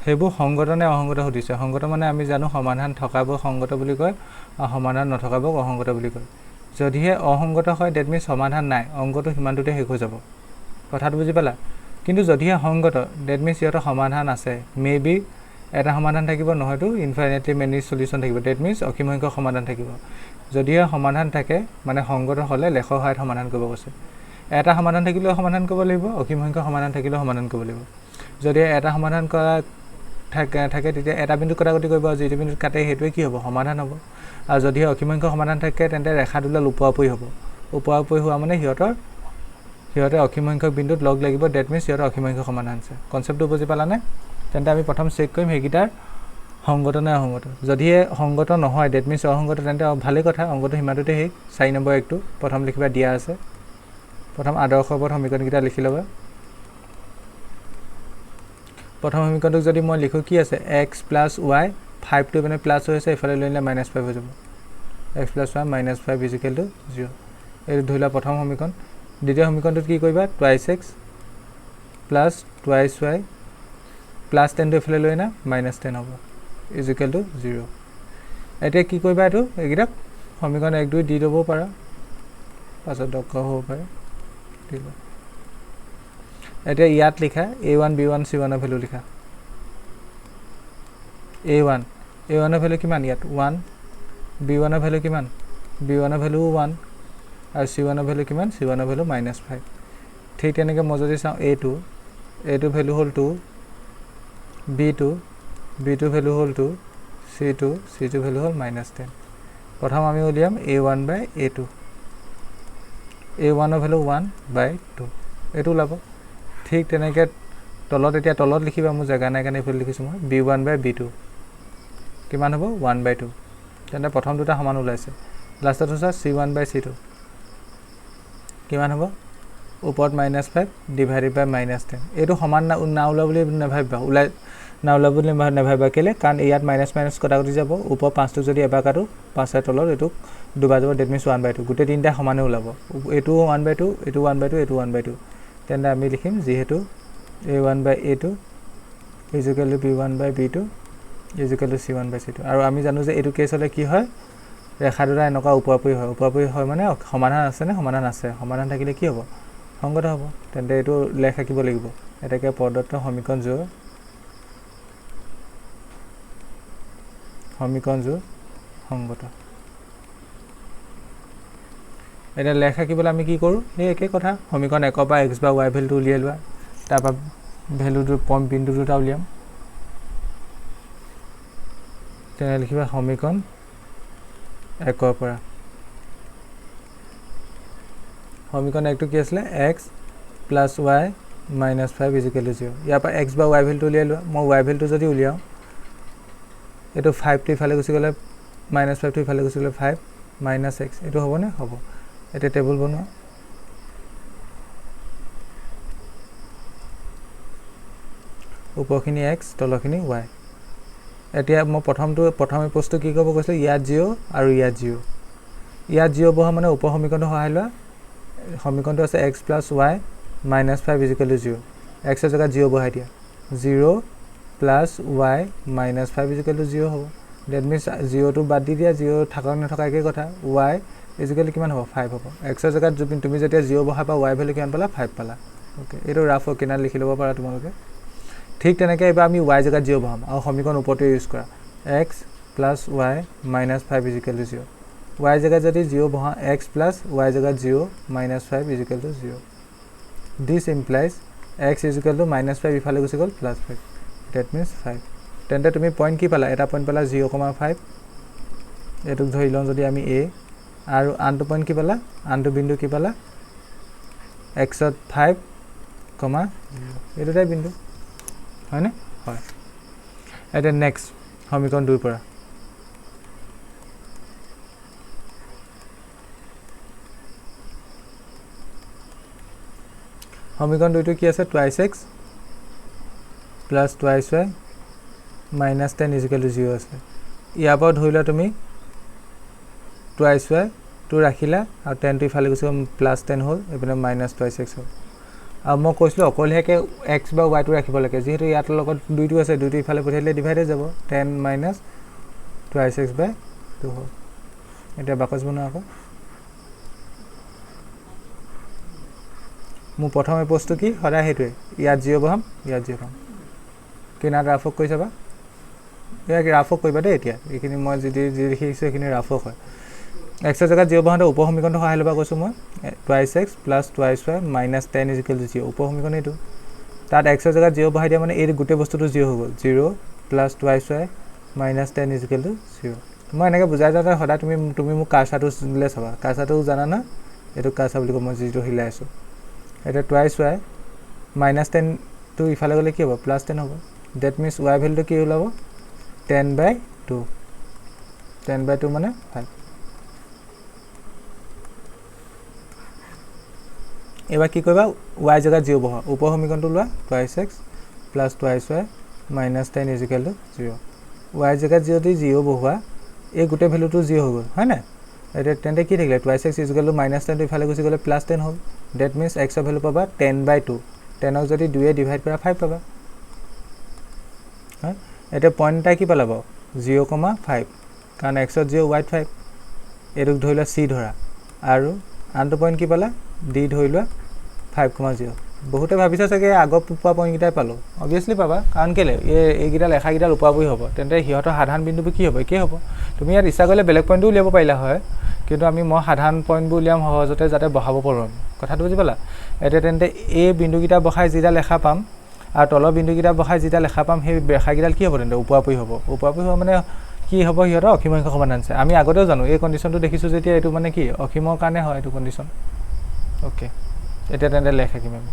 সেইবোৰ সংগত নে অসংগত সুধিছে। সংগত মানে আমি জানো সমাধান থকাবোৰ সংগত বুলি কয়, আৰু সমাধান নথকাবোৰ অসংগত বুলি কয়। যদিহে অসংগত হয়, ডেট মিনছ সমাধান নাই, অংকটো সিমানটোতে শেষ হৈ যাব। কথাটো বুজি পালা? কিন্তু যদিহে সংগত, ডেট মিনছ সিহঁতৰ সমাধান আছে। মেবি এটা সমাধান থাকিব, নহয়তো ইনফাইনাইটলি মেনি চলিউশ্যন থাকিব। ডেট মিনছ অসীম সংখ্যক সমাধান থাকিব। যদিহে সমাধান থাকে, মানে সংগত হ'লে লেখৰ সহায়ত সমাধান কৰিব কৈছে। এটা সমাধান থাকিলেও সমাধান কৰিব লাগিব, অসীম সংখ্যক সমাধান থাকিলেও সমাধান কৰিব লাগিব। যদি এটা সমাধান কৰা থাকে তেতিয়া এটা বিন্দু কটাকটি কৰিব, আৰু যিটো বিন্দুত কাটে সেইটোৱে কি হ'ব? সমাধান হ'ব। আৰু যদিহে অসীম সংখ্যক সমাধান থাকে, তেন্তে ৰেখাডাল ওপৰা-ওপৰি হ'ব। ওপৰা-ওপৰি হোৱা মানে সিহঁতে অসীম সংখ্যক বিন্দুত লগ লাগিব। ডেট মিনছ সিহঁতৰ অসীম সংখ্যক সমাধান আছে। কনচেপ্টটো বুজি পালানে? তেন্তে আমি প্ৰথম চেক কৰিম সেইকেইটাৰ সংগত নে অসংগত। যদিহে সংগত নহয়, ডেট মিনছ অসংগত, তেন্তে ভালেই কথা, অংকটো সিমানটোতে শেষ। 4 নম্বৰ একটো প্ৰথম লিখিবা, দিয়া আছে। প্ৰথম আদৰ্শ পদ সমীকৰণকেইটা লিখি ল'বা। প্ৰথম সমীকৰণটোক যদি মই লিখোঁ, কি আছে? x + y, 5টো মানে প্লাছ হৈ আছে, এইফালে লৈ নিলে -5 হৈ যাব। x + y - 5 = 0। এইটো ধৰি লোৱা প্ৰথম সমীকৰণ। দ্বিতীয় সমীকৰণটোত কি কৰিবা? 2x + 2y +10টো এইফালে লৈ না, -10 হ'ব, = 0। এতিয়া কি কৰিবা এইটো এইকেইটাক সমীকৰণ 1 2 দি দিব পাৰা পাছত দক্ষ হ'ব পাৰে ঠিক আছে এতিয়া ইয়াত লিখা a1 b1 c1 ৰ ভ্যালু লিখা a1 ৰ ভ্যালু কিমান ইয়াত 1 b1 ৰ ভ্যালু কিমান b1 ৰ ভ্যালু 1 আৰু c1 ৰ ভ্যালু কিমান c1 ৰ ভ্যালু -5 ঠিক তেনেকৈ মই যদি চাওঁ a2 ভ্যালু হ'ল 2 b2 ভ্যালু হ'ল 2 c2 ভ্যালু হ'ল -10 প্ৰথম আমি উলিয়াম a1 বাই a2 a1 ৰ ভ্যালু 1/2 এটো ওলাব ঠিক তেনেকৈ তলত এতিয়া তলত লিখিবা মোৰ জাগা নাই কাৰণে এইফালে লিখিছো মই b1 বাই b2 কিমান হ'ব 1/2 তেন্তে প্ৰথম দুটা সমান ওলাইছে লাষ্টত হৈছে c1 বাই c2 কিমান হ'ব ওপৰত -5 ডিভাইডেড বাই -10 এটো সমান না ওলা বুলি নাভাবিবা ওলাই না ওলা বুলি নাভাবিবা কেলে কাৰণ ইয়াত মাইনাস কটাকটি যাব ওপৰ 5 টো যদি এবাৰ কাটো 5 এৰ তলত এটো দুবাৰ যাব ডেট মিন্স 1/2 গোটে তিনটা সমানে ওলাব এটো 1/2 এটো 1/2 এটো 1/2 তেন্তে আমি লিখিম যেহেতু a1 by a2 equal to b1 by b2 equal to c1 by c2 আৰু আমি জানো যে এটো কেছ হলে কি হয় ৰেখা দুটা এনেকা উপৰপৰি হয় মানে সমাধান আছে নে সমাধান আছে সমাধান থাকিলে কি হ'ব সংগত হ'ব তেন্তে এটো লেখ ৰাখিব লাগিব এটাকে প্ৰদত্ত সমীকৰণ জোৰ সংগত এটা লেখ ৰাখিবলৈ আমি কি কৰো এই একে কথা সমীকৰণ 1 পৰা x বা y ভ্যালুটো উলিয়াই লোৱা তাৰপা ভ্যালুটো পইণ্ট বিন্দু দুটা উলিয়াম তেনে লিখিবা সমীকৰণ 1 পৰা সমীকৰণ 1 টো কি আছিল x + y - 5 = 0 ইয়াৰ পৰা x বা y ভ্যালুটো উলিয়াই লোৱা মই y ভ্যালুটো যদি উলিয়াও এটো 5 টো ইফালে গুচি গলে -5 টো ইফালে গুচি গলে 5 - x এটো হ'ব নে হ'ব এটা টেবুল বনোৱা উপৰখিনি x তলখিনি y এতিয়া মই প্ৰথমে পোষ্টটো কি কৰিব কৈছিল ইয়াত 0 আৰু ইয়াত 0 বহা মানে উপ সমীকৰণটো সহায় লোৱা সমীকৰণটো আছে x + y - 5 = 0 x এর জায়গায় 0 বহাই দিয়া 0 + y - 5 = 0 হ'ব দ্যাট মিন্স 0 টো বাদ দি দিয়া 0 থাকক নথকা একে কথা y = কিমান হ'ব 5 হ'ব x এর জায়গায় তুমি যেতিয়া 0 বহাবা y ভ্যালু কিমান পালা 5 পালা ওকে এটো ৰাফ কিনাৰ লিখি ল'ব পাৰা তোমালোকে ঠিক তেনেকৈ এবাৰ আমি y জায়গাত 0 বহাম আৰু সমীকৰণ ওপৰতে ইউজ কৰা x + y - 5 = 0 y জায়গাত যদি 0 বহা x + y জায়গাত 0 - 5 = 0 this implies x = -5 ইফালে গুচি গল +5 that means 5 তেন্তে তুমি পইণ্ট কি পালা এটা পইণ্ট পালা 0,5 এটুক ধৰি লওঁ যদি আমি a আৰু আনটো পইণ্ট কি পালা আনটো বিন্দু কি পালা x ত 5, 0 এটোটাই বিন্দু হয় না হয় এটা নেক্সট সমীকৰণ 2 পৰা সমীকৰণ 2 টো কি আছে 2x + 2y - 10 = 0 আছে ইয়াৰ পৰা ধৰি লোৱা তুমি 2y টো ৰাখিলা আৰু 10 টো ইফালে গুচি +10 হ'ল এপিনে -2x হ'ল আৰু মই কৈছিলো অকলহেকে x বা y টো ৰাখিব লাগে যেহেতু ইয়াত লগত 2 টো আছে 2 টো ইফালে পঠাইলে ডিভাইড হৈ যাব 10 - 2x/2 হ'ল এটা বাকচ বনোৱা আকৌ মোৰ প্ৰথমে পোষ্টটো কি সদায় হেতুৱে ইয়াত 0 বহাম ইয়াত 0 বহাম কিনা ৰাফক কৈ যাবা এয়া কি ৰাফক কৰিবা দেই এতিয়া এইখিনি মই যদি লিখিছো এইখিনি ৰাফক হয় x এৰ জায়গায় 0 বহাতে উপ সমীকৰণটো সহায় লবা কৈছো মই 2x + 2y - 10 = 0 উপ সমীকৰণ এটো তাত x এর জায়গায় 0 বহাই দিয়া মানে এই গোটে বস্তুটো 0 হৈ গল 0 + 2y - 10 = 0 মই এনেকৈ বুজাই যাওঁতে সদায় তুমি মোক কাৰ্সাৰটো দিলে চাবা কাৰ্সাৰটো জানা না এটো কাৰ্সাৰ বুলি কম মই যেটো হিলাই আছো এটা 2y - 10 টো ইফালে গলে কি হ'ব +10 হ'ব দ্যাট মিন্স y ভ্যালুটো কি ওলাব 10/2 10/2 মানে 5 এবাৰ কি কৰিবা y জায়গাত 0 বহা উপ সমীকৰণটো লোৱা 2x + 2y - 10 = 0 y জায়গাত যদি 0 বহোৱা এই গোটে ভ্যালুটো 0 হৈ গল হয় না এটা তেন্তে কি থাকিলে 2x = -10 টো ইফালে গুচি গলে +10 হ'ল দ্যাট মিন্স x এর ভ্যালু পাবা 10/2 10 ক যদি 2 এ ডিভাইড কৰা 5 পাবা হয় এটা পইণ্টটা কি পালাব 0,5 কাৰণ এক্সত 0 ৱাইত 5 এইটোক ধৰি লোৱা চি ধৰা আৰু আনটো পইণ্ট কি পালা ডি ধৰি লোৱা 5,0 বহুতে ভাবিছে চাগে আগত পোৱা পইণ্টকেইটাই পালোঁ অবভিয়াছলি পাবা কাৰণ কেলৈ এইকেইটা লেখাকেইডাল ওপৰা-ওপৰি হ'ব তেন্তে সিহঁতৰ সাধাৰণ বিন্দুবোৰ কি হ'ব একেই হ'ব তুমি ইয়াত ইচ্ছা কৰিলে বেলেগ পইণ্টো উলিয়াব পাৰিলা হয় কিন্তু মই সাধাৰণ পইণ্টবোৰ উলিয়াম সহজতে যাতে বহাব পাৰোঁ আমি কথাটো বুজি পালা এতিয়া তেন্তে এই বিন্দুকেইটা বহাই যিডাল লেখা পাম আৰু তলৰ বিন্দুকেইটা বহাই যিডাল লেখা পাম সেই ৰেখাকেইডাল কি হ'ব তেন্তে ওপৰা-ওপৰি হ'ব ওপৰা-ওপৰি হোৱা মানে কি হ'ব সিহঁতৰ অসীম সংখ্যক সমাধান আছে আমি আগতেও জানো এই কণ্ডিশ্যনটো দেখিছোঁ যেতিয়া এইটো মানে কি অসীমৰ কাৰণে হয় এইটো কণ্ডিশ্যন অ'কে এতিয়া তেন্তে লেখ আঁকিম আমি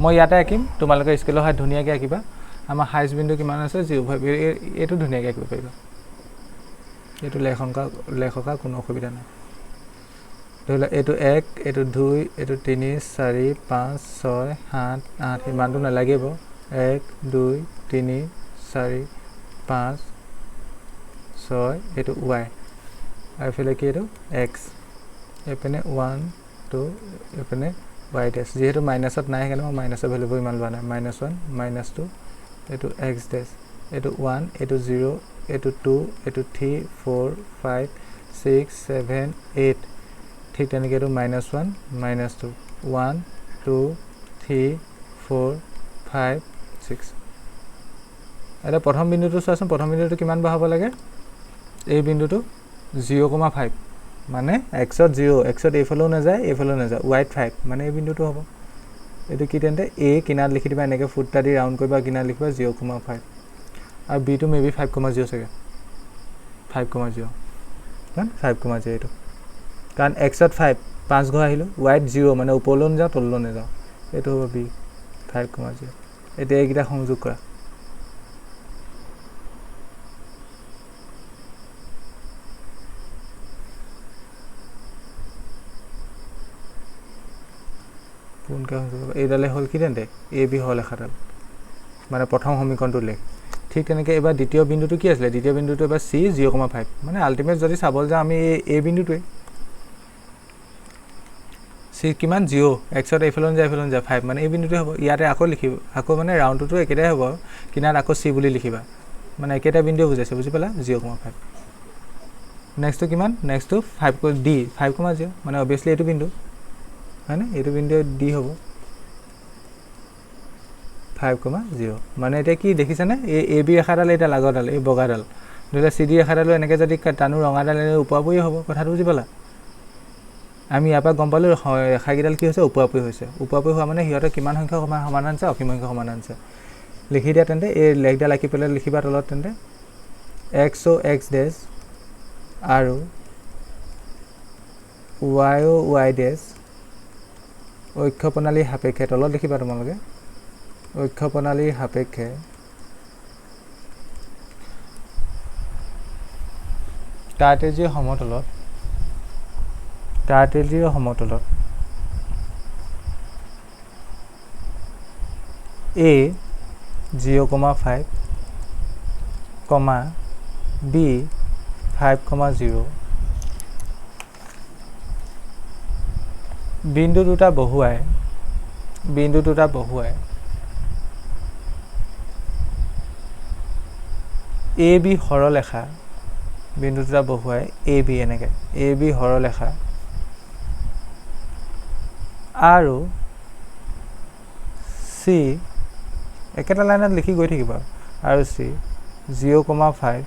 মই ইয়াতে আঁকিম তোমালোকে স্কেলৰ সহায়ত ধুনীয়াকৈ আঁকিবা আমাৰ হাইষ্ট বিন্দু কিমান আছে 0.5 এইটো ধুনীয়াকৈ আঁকিব পাৰিবা এইটো লেখকা কোনো অসুবিধা নাই ধৰি লোৱা এইটো 1 এইটো 2 এইটো 3 4 5 6 7 8 ইমানটো নালাগিব 1 2 3 4 5 6 এইটো y আৰু এইফালে কি এইটো x এইপিনে 1 2 এইপিনে y ডেছ যিহেতু মাইনাছত নাই সেইকাৰণে মই মাইনাছৰ ভেলুবোৰ ইমান লোৱা নাই -1 -2 এইটো x ডেছ এইটো 1 এইটো 0 এইটো 2 এইটো 3 4 5 6 7 8 ঠিক তেনেকৈ এইটো -1 -2 1 2 3 4 5 6 এতিয়া প্ৰথম বিন্দুটো চোৱাচোন প্ৰথম বিন্দুটো কিমান বহাব লাগে এই বিন্দুটো 0,5 মানে এক্সত 0 এক্সত এইফালেও নাযায় ৱাইত 5 মানে এই বিন্দুটো হ'ব এইটো কি তেন্তে এ কিনাৰত লিখি দিবা এনেকৈ ফুটটা দি ৰাউণ্ড কৰিবা কিনাৰত লিখিবা 0,5 আৰু বিটো মেবি 5,0 চাগে 5,0 কাৰণ 5,0 এইটো কাৰণ এক্সত 5 ঘৰ আহিলোঁ ৱাইত 0 মানে ওপৰলৈও নাযাওঁ তললৈও নাযাওঁ এইটো হ'ব বি 5,0 এতিয়া এইকেইটা সংযোগ কৰা এইডালে হ'ল কি তেন্তে এ বি হ'ল লেখাডাল মানে প্ৰথম সমীকৰণটো লেখ ঠিক তেনেকৈ এবাৰ দ্বিতীয় বিন্দুটো কি আছিলে দ্বিতীয় বিন্দুটো এবাৰ চি 0,5 মানে আল্টিমেট যদি চাবলৈ যাওঁ আমি এই বিন্দুটোৱে চি কিমান 0 এক্সত এইফালে যায় 5 মানে এই বিন্দুটোৱে হ'ব ইয়াতে আকৌ লিখিব আকৌ মানে ৰাউণ্ডটোতো একেটাই হ'ব কিনাৰত আকৌ চি বুলি লিখিবা মানে একেটা বিন্দুৱে বুজাইছে বুজি পালা 0,5 নেক্সটটো কিমান নেক্সটটো 5 ডি 5,0 মানে অবভিয়াছলি এইটো বিন্দু হয়নে এইটো বিন্দু ডি হ'ব 5,0 মানে এতিয়া কি দেখিছানে এ বি ৰেখাডাল এটা লাগৰডাল এই বগাডাল ধৰি লোৱা চি ডি ৰেখাডালো এনেকৈ যদি টানো ৰঙাডাল ওপৰা-ওপৰি হ'ব কথাটো বুজি পালা আমি ইয়াৰ পৰা গম পালোঁ ৰেখাকেইডাল কি হৈছে ওপৰা-ওপৰি হৈছে ওপৰা-ওপৰি হোৱা মানে সিহঁতৰ কিমান সংখ্যক সমাধান আছে অসীম সংখ্যক সমাধান আছে লিখি দিয়া তেন্তে এই লেখডাল আঁকি পেলাই লিখিবা তলত তেন্তে এক্স ডেছ আৰু ৱাই ডেছ ঐক্য প্ৰণালীৰ সাপেক্ষে তলত লিখিবা তোমালোকে ঐক্য প্ৰণালীৰ সাপেক্ষে কাৰ্টেজীয় সমতলত A 0,5 B 5,0 বিন্দু দুটা বহুৱাই এ বি সৰলৰেখা বিন্দু দুটা বহুৱাই এ বি এনেকৈ এ বি সৰলৰেখা আৰু চি একেটা লাইনত লিখি গৈ থাকিব আৰু চি 0,5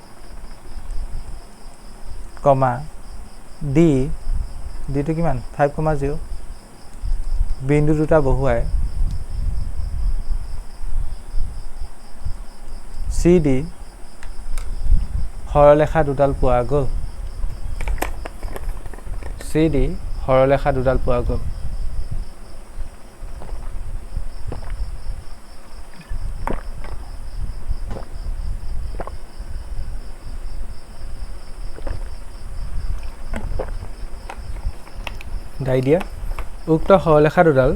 ডিটো কিমান 5,0 বিন্দু দুটা বহুৱাই চি ডি সৰলৰেখা দুডাল পোৱা গ'ল দাই দিয়া উক্ত সৰলৰেখা দুডাল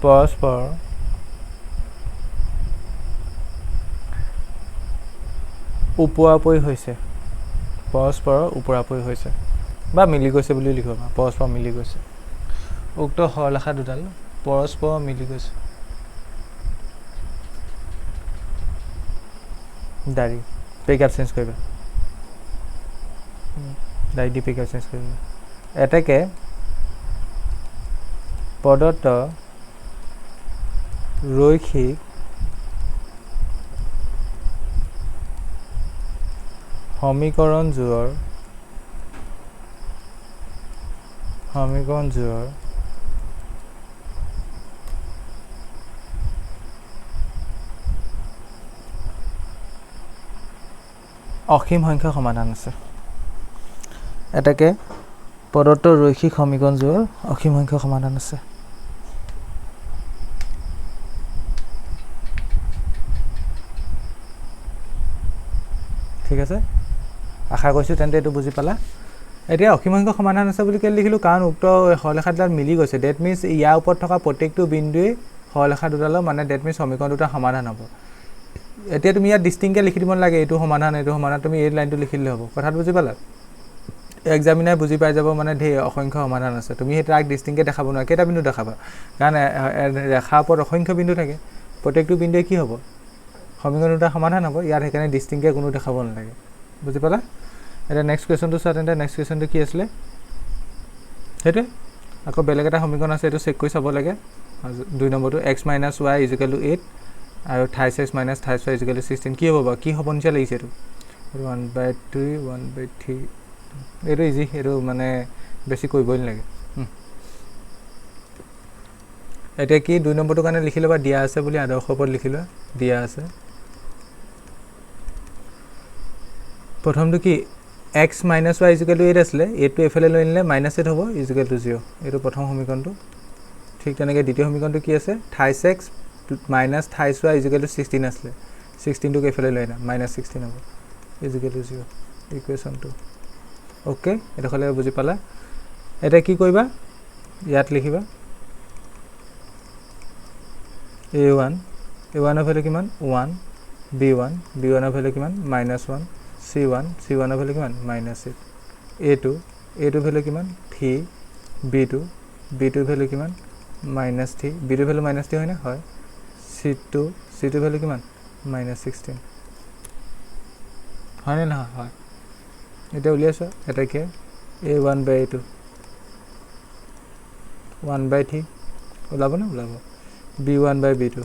পৰস্পৰ উপৰাপৰি হৈছে পৰস্পৰৰ উপৰাপৰি হৈছে বা মিলি গৈছে বুলি লিখিব পাৰা পৰস্পৰ মিলি গৈছে উক্ত সৰলৰেখা দুডাল পৰস্পৰ মিলি গৈছে দাড়ি পিকআপ চেঞ্জ কৰিবা দাড়ি দি পিকআপ চেঞ্জ কৰিবা এতেকে প্ৰদত্ত ৰৈখিক সমীকৰণযোৰৰ অসীম সংখ্যক সমাধান আছে এটাকে প্ৰদত্ত ৰৈখিক সমীকৰণযোৰৰ অসীম সংখ্যক সমাধান আছে ঠিক আছে আশা কৰিছোঁ তেন্তে এইটো বুজি পালা এতিয়া অসীম সংখ্যক সমাধান আছে বুলি কেলে লিখিলোঁ কাৰণ উক্ত সৰলৰেখা দুডাল মিলি গৈছে ডেট মিন্স ইয়াৰ ওপৰত থকা প্ৰত্যেকটো বিন্দুৱে সৰলৰেখা দুডালৰ মানে ডেট মিন্স সমীকৰণ দুটা সমাধান হ'ব এতিয়া তুমি ইয়াত ডিষ্টিংকে লিখি দিব নালাগে এইটো সমাধান তুমি এই লাইনটো লিখিলে হ'ব কথাটো বুজি পালা এক্সামিনাৰ বুজি পাই যাব মানে ঢেৰ অসংখ্য সমাধান আছে তুমি সেই তাক ডিষ্টিংকে দেখাব নোৱাৰা কেইটা বিন্দু দেখাবা কাৰণ ৰেখাৰ ওপৰত অসংখ্য বিন্দু থাকে প্ৰত্যেকটো বিন্দুৱে কি হ'ব সমীকৰণ দুটা সমাধান হ'ব ইয়াত সেইকাৰণে ডিষ্টিংকে কোনো দেখাব নালাগে বুজি পালা এটা নেক্সট কুৱেশ্যনটো চোৱা তেন্তে নেক্সট কুৱেশ্যনটো কি আছিলে সেইটোৱে আকৌ বেলেগ এটা সমীকৰণ আছে এইটো চেক কৰি চাব লাগে 2 নম্বৰটো x - y = 8 আৰু 28x - 28y = 16 কি হ'ব বাৰু কি হ'ব নিচিনা লাগিছে এইটো 1/2 1/3 এইটো ইজি এইটো মানে বেছি কৰিবই নালাগে এতিয়া কি 2 নম্বৰটোৰ কাৰণে লিখি ল'বা দিয়া আছে বুলি আদৰ্শ ওপৰত লিখি লোৱা দিয়া আছে প্ৰথমটো কি x - y = 8 আছিলে 8টো এফালে লৈ নিলে -8 হ'ব = 0 এইটো প্ৰথম সমীকৰণটো ঠিক তেনেকৈ দ্বিতীয় সমীকৰণটো কি আছে 28x - 28y = 16 আছিলে 16টোক এফালে লৈ আনা -16 হ'ব = 0 ইকুৱেশ্যনটো ওকে এটা হ'লে বুজি পালা এটা কি কৰিবা ইয়াত লিখিবা a1 ৰ ভ্যালু কিমান 1 b1 ৰ ভ্যালু কিমান -1 c1 ৰ ভ্যালু কিমান -8 a2 ৰ ভ্যালু কিমান 3 b2 ৰ ভ্যালু কিমান -3 b ৰ ভ্যালু -3 হয় না হয় c2 ৰ ভ্যালু কিমান -16 হয় না হয় এটা উলিয়াইছো এটা কি a1/a2 1/3 ওলাব না ওলাব b1/b2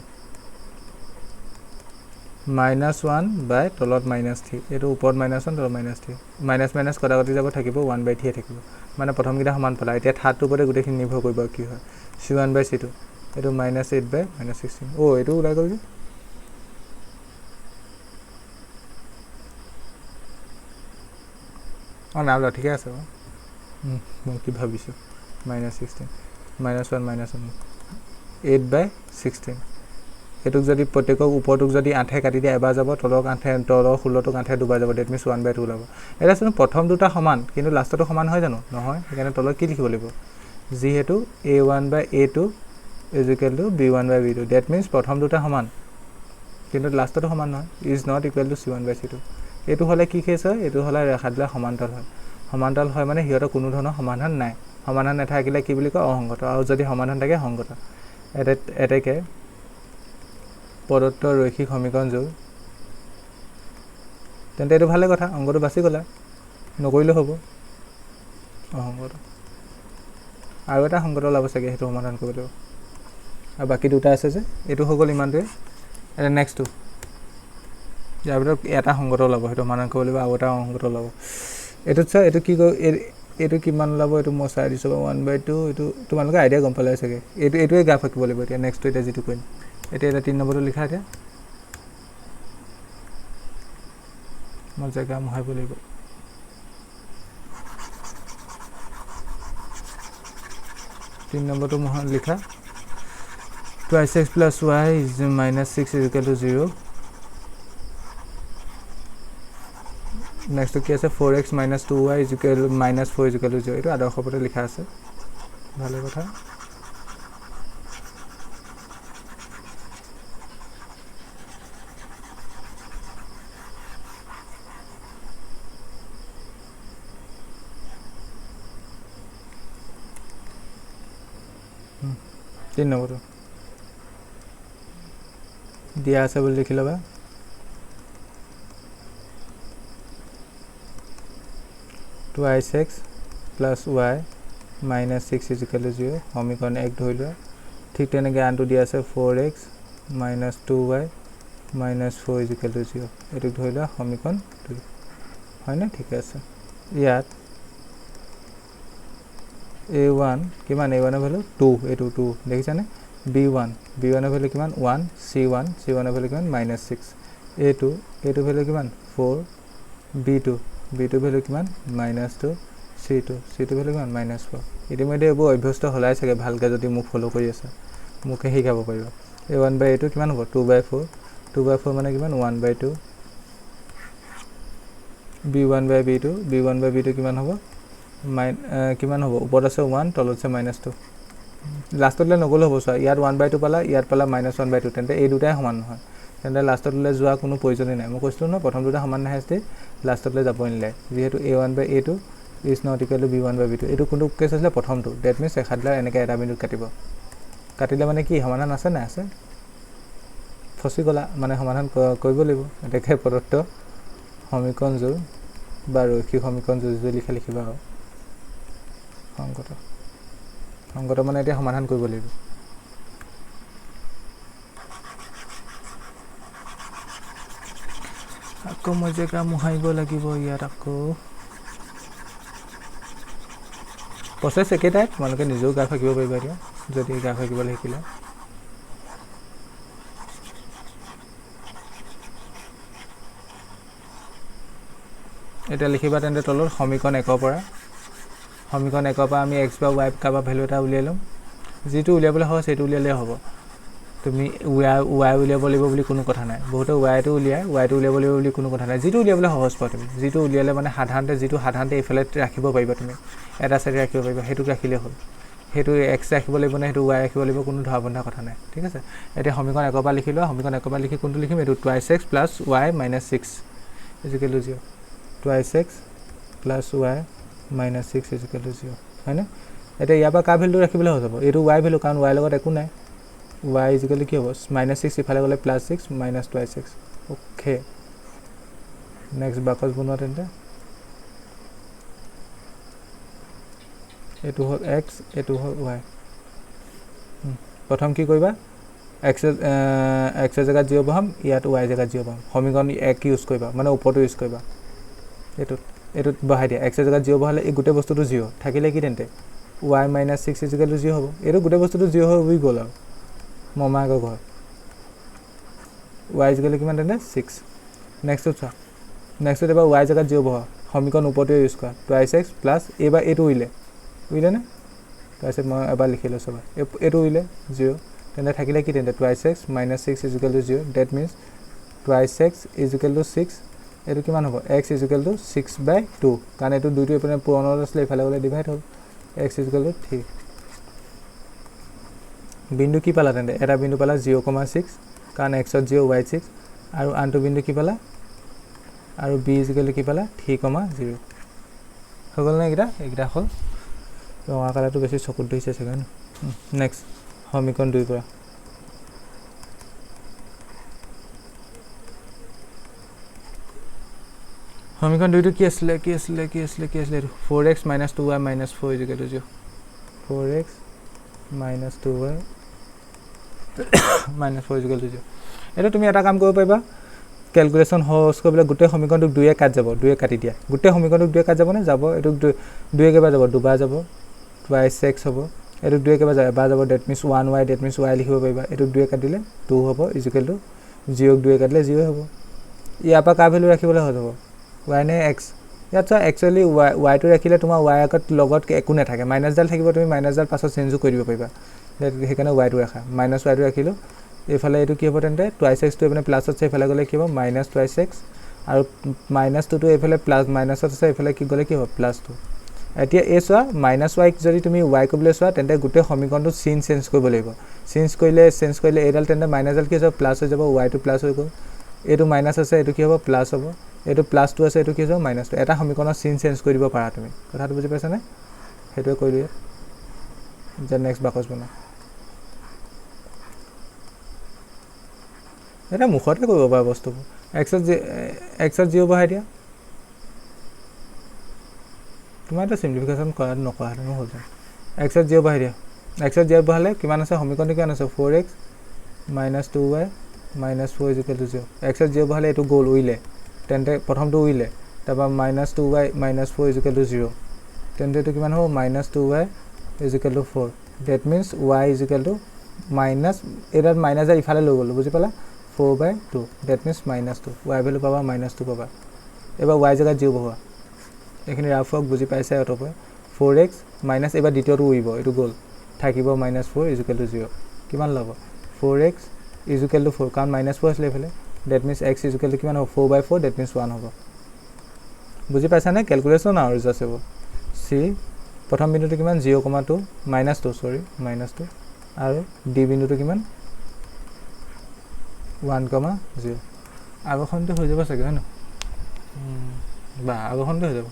-1 বাই তলত -3 এইটো ওপৰত -1 তলত -3 মাইনাছ কটাকটি যাব থাকিব 1/3 থাকিব মানে প্ৰথমকেইটা সমান পালা এতিয়া থাৰ্ডটোৰ ওপৰতে গোটেইখিনি নিৰ্ভৰ কৰিব কি হয় c1/c2 এইটো -8/-16 এইটো ওলাই গ'ল যে না ওলা ঠিকে আছে মই কি ভাবিছোঁ -16 -1 8/16 এইটোক যদি প্ৰত্যেকক ওপৰটোক যদি 8 কাটি দিয়ে এবাৰ যাব তলৰ 16টোক 8 দুবাৰ যাব ডেট মিন্স 1/2 ওলাব এটা চোন প্ৰথম দুটা সমান কিন্তু লাষ্টটো সমান হয় জানো নহয় সেইকাৰণে তলত কি লিখিব লাগিব যিহেতু a1/a2 = b1/b2 ডেট মিন্স প্ৰথম দুটা সমান কিন্তু লাষ্টটো সমান নহয় is not equal to c1/c2 এইটো হ'লে কি কেছ হয় এইটো হ'লে ৰেখাডাল সমান্তৰাল হয় মানে সিহঁতৰ কোনো ধৰণৰ সমাধান নাই সমাধান নাথাকিলে কি বুলি কয় অসংগত আৰু যদি সমাধান থাকে সংগত এটাকে প্ৰদত্ত ৰৈখিক সমীকৰণযোৰ তেন্তে এইটো ভালে কথা অংকটো বাছি গ'লা নকৰিলেও হ'ব অসংগত আৰু এটা সংগত ওলাব চাগে সেইটো সমাধান কৰিব লাগিব আৰু বাকী দুটা আছে যে এইটো হৈ গ'ল ইমানটোৱে এটা নেক্সটটো ইয়াৰ ভিতৰত এটা সংগত ওলাব সেইটো সমাধান কৰিব লাগিব আৰু এটা অসংগত ওলাব এইটোত চা এইটো কি কয় এইটো কিমান ওলাব এইটো মই চাই দিছোঁ 1/2 এইটো তোমালোকে আইডিয়া গম পালে চাগে এইটোৱে গ্ৰাফ আঁকিব লাগিব এতিয়া নেক্সটটো এতিয়া যিটো কৰিম এতিয়া 3 নম্বৰটো লিখা এতিয়া মই জেগা মোহাৰিব লাগিব 3 নম্বৰটো লিখা 2x + y - 6 = 0 নেক্সটটো কি আছে 4x - 2y - 4 = 0 এইটো আদৰ্শ পথে লিখা আছে ভালে কথা 3 নম্বৰটো দিয়া আছে বুলি লিখি ল'বা 2x plus y minus 6 is equal to 0 সমীকৰণ 1 ধৰি লোৱা ঠিক তেনেকৈ আনটো দিয়া আছে 4x minus 2y minus 4 is equal to 0 এইটো ধৰি লোৱা সমীকৰণ 2 হয় না ঠিক আছে ইয়াত a1 কিমান a1 এর ভ্যালু 2 এটো 2 দেখিছানে b1 b1 এর ভ্যালু কিমান 1 c1 c1 এর ভ্যালু কিমান -6 a2 a2 ভ্যালু কিমান 4 b2 b2 ভ্যালু কিমান -2 c2 c2 ভ্যালু কিমান -4 ইতিমধ্যে এবোৰ অভ্যস্ত হলাই থাকে ভালকে যদি মোক ফলো কৰি আছে মুকে শিকাব পাৰিব a1 by a2 কিমান হ'ব 2/4 2/4 মানে কিমান 1/2 b1 by b2 b1 by b2 কিমান হ'ব কিমান হ'ব ওপৰত আছে 1 তলত আছে -2 লাষ্টতলে নগল হ'ব সা ইয়াত 1/2 পালা ইয়াত পালা -1/2 তেন্তে এই দুটাই সমান নহয় তেন্তে লাষ্টতলে যোৱা কোনো প্ৰয়োজনই নাই মই কৈছো ন প্ৰথম দুটা সমান নাই আছে লাষ্টতলে যাব নিলে যেহেতু a1 by a2 is not equal to b1 by b2 এটো কোনটো কেছ আছে প্ৰথমটো দ্যাট মিন্স এখাদলা এনেকে এটা বিন্দু কাটিব কাটিলে মানে কি সমাধান আছে না আছে ফসি গলা মানে সমাধান কৰিব লাগিব দেখে প্ৰদত্ত সমীকৰণ জোৰ বা ৰৈখিক সমীকৰণ জোৰ লিখিবা সংগত মানে এটা সমাধান কৰিব লাগিব আকৌ মই যে কাম হাইব লাগিব ইয়াত আকৌ প্ৰসেস একেটাই তোমালোকে নিজেও গাফ আঁকিব পাৰিবা এতিয়া যদি গাফ আঁকিবলৈ শিকিলা এটা লিখিবা তেন্তে তলৰ সমীকৰণ 1 পৰা সমীকৰণ 1 পৰা আমি x বা y কাবা ভ্যালু এটা উলিয়াই লম যেটো উলিয়াবলৈ হয় সেটো উলিয়ালে হ'ব তুমি y উলিয়াব লাগিব বুলি কোনো কথা নাই বহুত y টো উলিয়াব লাগিব বুলি কোনো কথা নাই যেটো উলিয়াবলৈ সহজ পাও তুমি যেটো উলিয়ালে মানে সাধাৰণতে এফালে ৰাখিব পাৰিবা তুমি এটা সাইড ৰাখিব পাৰিবা হেতু ৰাখিলে হ'ল হেতু x ৰাখিব লাগিব না হেতু y ৰাখিব লাগিব কোনো ধৰা কথা নাই ঠিক আছে এতিয়া সমীকৰণ 1 পৰা লিখি লোৱা সমীকৰণ 1 পৰা লিখি কোনটো লিখিম এটো 2x + y - 6 = 0 2x + y - 6 = 0 হয় না এটা ইয়াৰ পৰা কা ভ্যালু ৰাখিবলৈ হৈ যাব এটো y ভ্যালু কাৰণ y লগত একো নাই y = কি হ'ব -6 ইফালে গলে +6 - 2x ওকে নেক্সট বাকস বনোৱা তেন্তে এটো হ'ল x এটো হ'ল y প্ৰথম কি কৰিবা x এৰ জায়গা 0 বহাম ইয়াত y জায়গা 0 বহাম সমীকৰণ 1 ইউজ কৰিবা মানে ওপৰটো ইউজ কৰিবা এটো বহাই দিয়া x এর জায়গা 0 বহালে এই গোটে বস্তুটো 0 থাকিলে কি তেন্তে y - 6 = 0 হ'ব এটো গোটে বস্তুটো 0 হৈ গ'ল আৰু মমাগৰ ঘৰ y = কিমান তেন্তে 6 নেক্সট চোৱা নেক্সট এবাৰ y জায়গা 0 বহা সমীকৰণ ওপৰটো ইউজ কৰা 2x + এবাৰ এটো উইলে না তাৰপিছত মই এবাৰ লিখিলো সবা এটো উইলে 0 তেন্তে থাকিলে কি তেন্তে 2x - 6 = 0 দ্যাট মিন্স 2x = 6 এটো কিমান হ'ব x = 6/2 কাৰণ এটো দুইটো এপিনে পুৰণৰ আসলে ইফালে গলে ডিভাইড হ'ল x = 3 বিন্দু কি পালা তেন্তে এটা বিন্দু পালা 0,6 কাৰণ x ত 0 y 6 আৰু আনটো বিন্দু কি পালা আৰু b = কি পালা 3,0 হগল না এটা হল ৰঙা কালাৰটো বেছি চকুত ধৰিছে সেকাৰণ নেক্সট সমীকৰণ 2 পৰা সমীকৰণ 2 টো কি আছিল 4x - 2y - 4 = 0 4x - 2y - 4 = 0 এটা তুমি এটা কাম কৰিব পাৰিবা ক্যালকুলেশন সহজ কৰিবলৈ গোটে সমীকৰণটো 2 এ কাট যাব 2 এ কাটি দিয়া গোটে সমীকৰণটো 2 এ কাট যাব না যাব এটো 2 এ কেবা যাব দুবাৰ যাব 2x হ'ব এটো 2 এ কেবা যাব এবাৰ যাব that means 1y that means y লিখিব পাৰিবা এটো 2 এ কাটিলে 2 হ'ব = 0 2 এ কাটিলে 0 হ'ব ইয়াৰ পৰা কা ভ্যালু ৰাখিবলৈ হৈ যাব y নে x ইয়াত একচুয়ালি y টো ৰাখিলে তোমাৰ y আগত লগত একো নাথাকে মাইনাস ডাল থাকিব তুমি মাইনাস ডাল পাছত চেঞ্জ কৰি দিব পাৰিবা সেইকাৰণে y টো ৰাখা মাইনাস y টো ৰাখিলো এফালে এটো কি হ'ব তেন্তে 2x টো এফালে প্লাস আছে এফালে গলে কি হ'ব -2x আৰু -2 টো এফালে প্লাস মাইনাস আছে এফালে কি গলে কি হ'ব +2 এতিয়া এ সোৱা -y যদি তুমি y কবলে সোৱা তেন্তে গোটে সমীকৰণটো চিন চেঞ্জ কৰিব লাগিব চেঞ্জ কৰিলে এডাল তেন্তে মাইনাস ডাল কি হ'ব প্লাস হৈ যাব y টো প্লাস হৈ গ'ল এটো মাইনাস আছে এটো কি হ'ব প্লাস হ'ব এটো +2 আছে এটো কি হ'ব -2 এটা সমীকৰণৰ চিন চেঞ্জ কৰি দিব পাৰা তুমি কথাটো বুজি পাইছা নে হেটো কৰি দিয়া যে নেক্সট বাকস বনা এটা মুখতে কৰিব পাৰা বস্তুবোৰ এক্সত 0 বহাই দিয়া তোমাৰ এটা সিম্পলিফিকেশ্যন কৰাত নকৰাহেঁতেনো হৈ যায় এক্সত 0 বহাই দিয়া এক্সত 0 বহালে কিমান আছে সমীকৰণটো কিমান আছে 4x - 2y - 4 = 0 এক্সত 0 বহালে এইটো গ'ল উইলে তেন্তে প্ৰথমটো উইলে তাৰপৰা -2y - 4 = 0 তেন্তে এইটো কিমান হ'ব -2y = 4 that means y minus এইডাল মাইনাছৰ ইফালে লৈ গ'লোঁ বুজি পালা 4/2 ডেট মিনছ -2 y ভেলু পাবা -2 পাবা এবাৰ y জেগাত 0 বহোৱা এইখিনি ৰাফ ৱৰ্ক বুজি পাইছে অতপৰে 4x মাইনাছ এবাৰ দ্বিতীয়টো উৰিব এইটো গ'ল থাকিব -4 = 0 কিমান ল'ব 4x = 4 কাৰণ -4 আছিলে এইফালে ডেট মিনছ x = কিমান হ'ব 4/4 ডেট মিনছ 1 হ'ব বুজি পাইছানে কেলকুলেশ্যন আৰু জাষ্ট হ'ব চি প্ৰথম বিন্দুটো কিমান 0,2 -2 আৰু ডি বিন্দুটো কিমান 1,0 আগৰখনটো হৈ যাব চাগে হয় ন বা আগৰখনটো হৈ যাব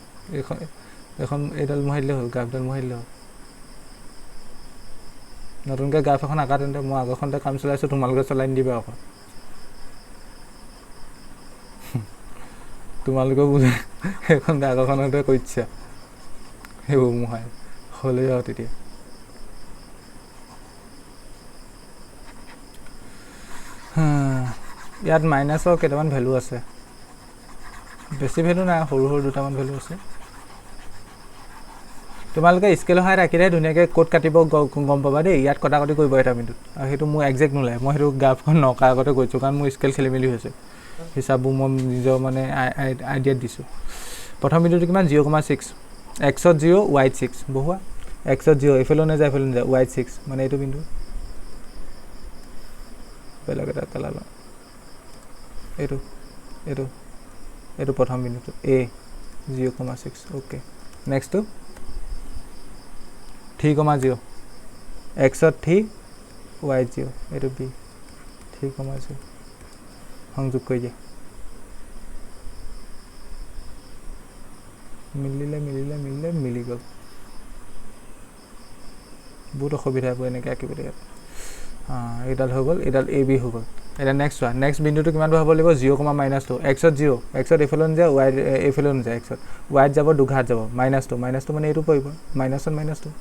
এখন এইডাল মোহাৰি দিলে হ'ল গ্ৰাফডাল মোহাৰি দিলে হ'ল নতুনকৈ গ্ৰাফ এখন আঁকা তেন্তে মই আগৰখনতে কাম চলাইছোঁ তোমালোকে চলাই নিদিবা আকৌ তোমালোকেও বুজে সেইখনতে আগৰখনতে কৰিছা সেইবোৰ মোহাই হ'লেই আৰু তেতিয়া ইয়াত মাইনাছৰ কেইটামান ভেলু আছে বেছি ভেলু নাই সৰু সৰু দুটামান ভেলু আছে তোমালোকে স্কেলৰ সহায়ত ৰাখিলে ধুনীয়াকৈ ক'ত কাটিব গম পাবা দেই ইয়াত কটাকটি কৰিব এটা মিনিটত আৰু সেইটো মোৰ একজেক্ট নোলায় মই সেইটো গ্ৰাফখন নকাৰ আগতে কৈছোঁ কাৰণ মোৰ স্কেল খেলি মেলি হৈছে হিচাপবোৰ মই নিজৰ মানে আইডিয়াত দিছোঁ প্ৰথম বিন্দুটো কিমান 0,6 এক্সত 0 ৱাইত 6 বহুৱা এক্সত 0 এইফালেও নাযায় ৱাইত 6 মানে এইটো বিন্দু বেলেগ এটা কালাৰ লওঁ এইটো প্ৰথম বিন্দুটো এ 0,6 অ'কে নেক্সটটো 3,0 এক্সত 3 ৱাইত 0 এইটো বি 3,0 সংযোগ কৰি দিয়া মিলি গ'ল বহুত অসুবিধা হ'ব এনেকৈ আঁকিব দিয়া এইডাল হৈ গ'ল এইডাল এ বি হৈ গ'ল এতিয়া নেক্সট বিন্দুটো কিমান হ'ব লাগিব 0,-2 এক্সত 0 এক্সত এইফালে নাযায় ৱাইত এইফালেও নাযায় এক্সত ৱাইত যাব দুঘাত যাব -2 মানে এইটো পৰিব -2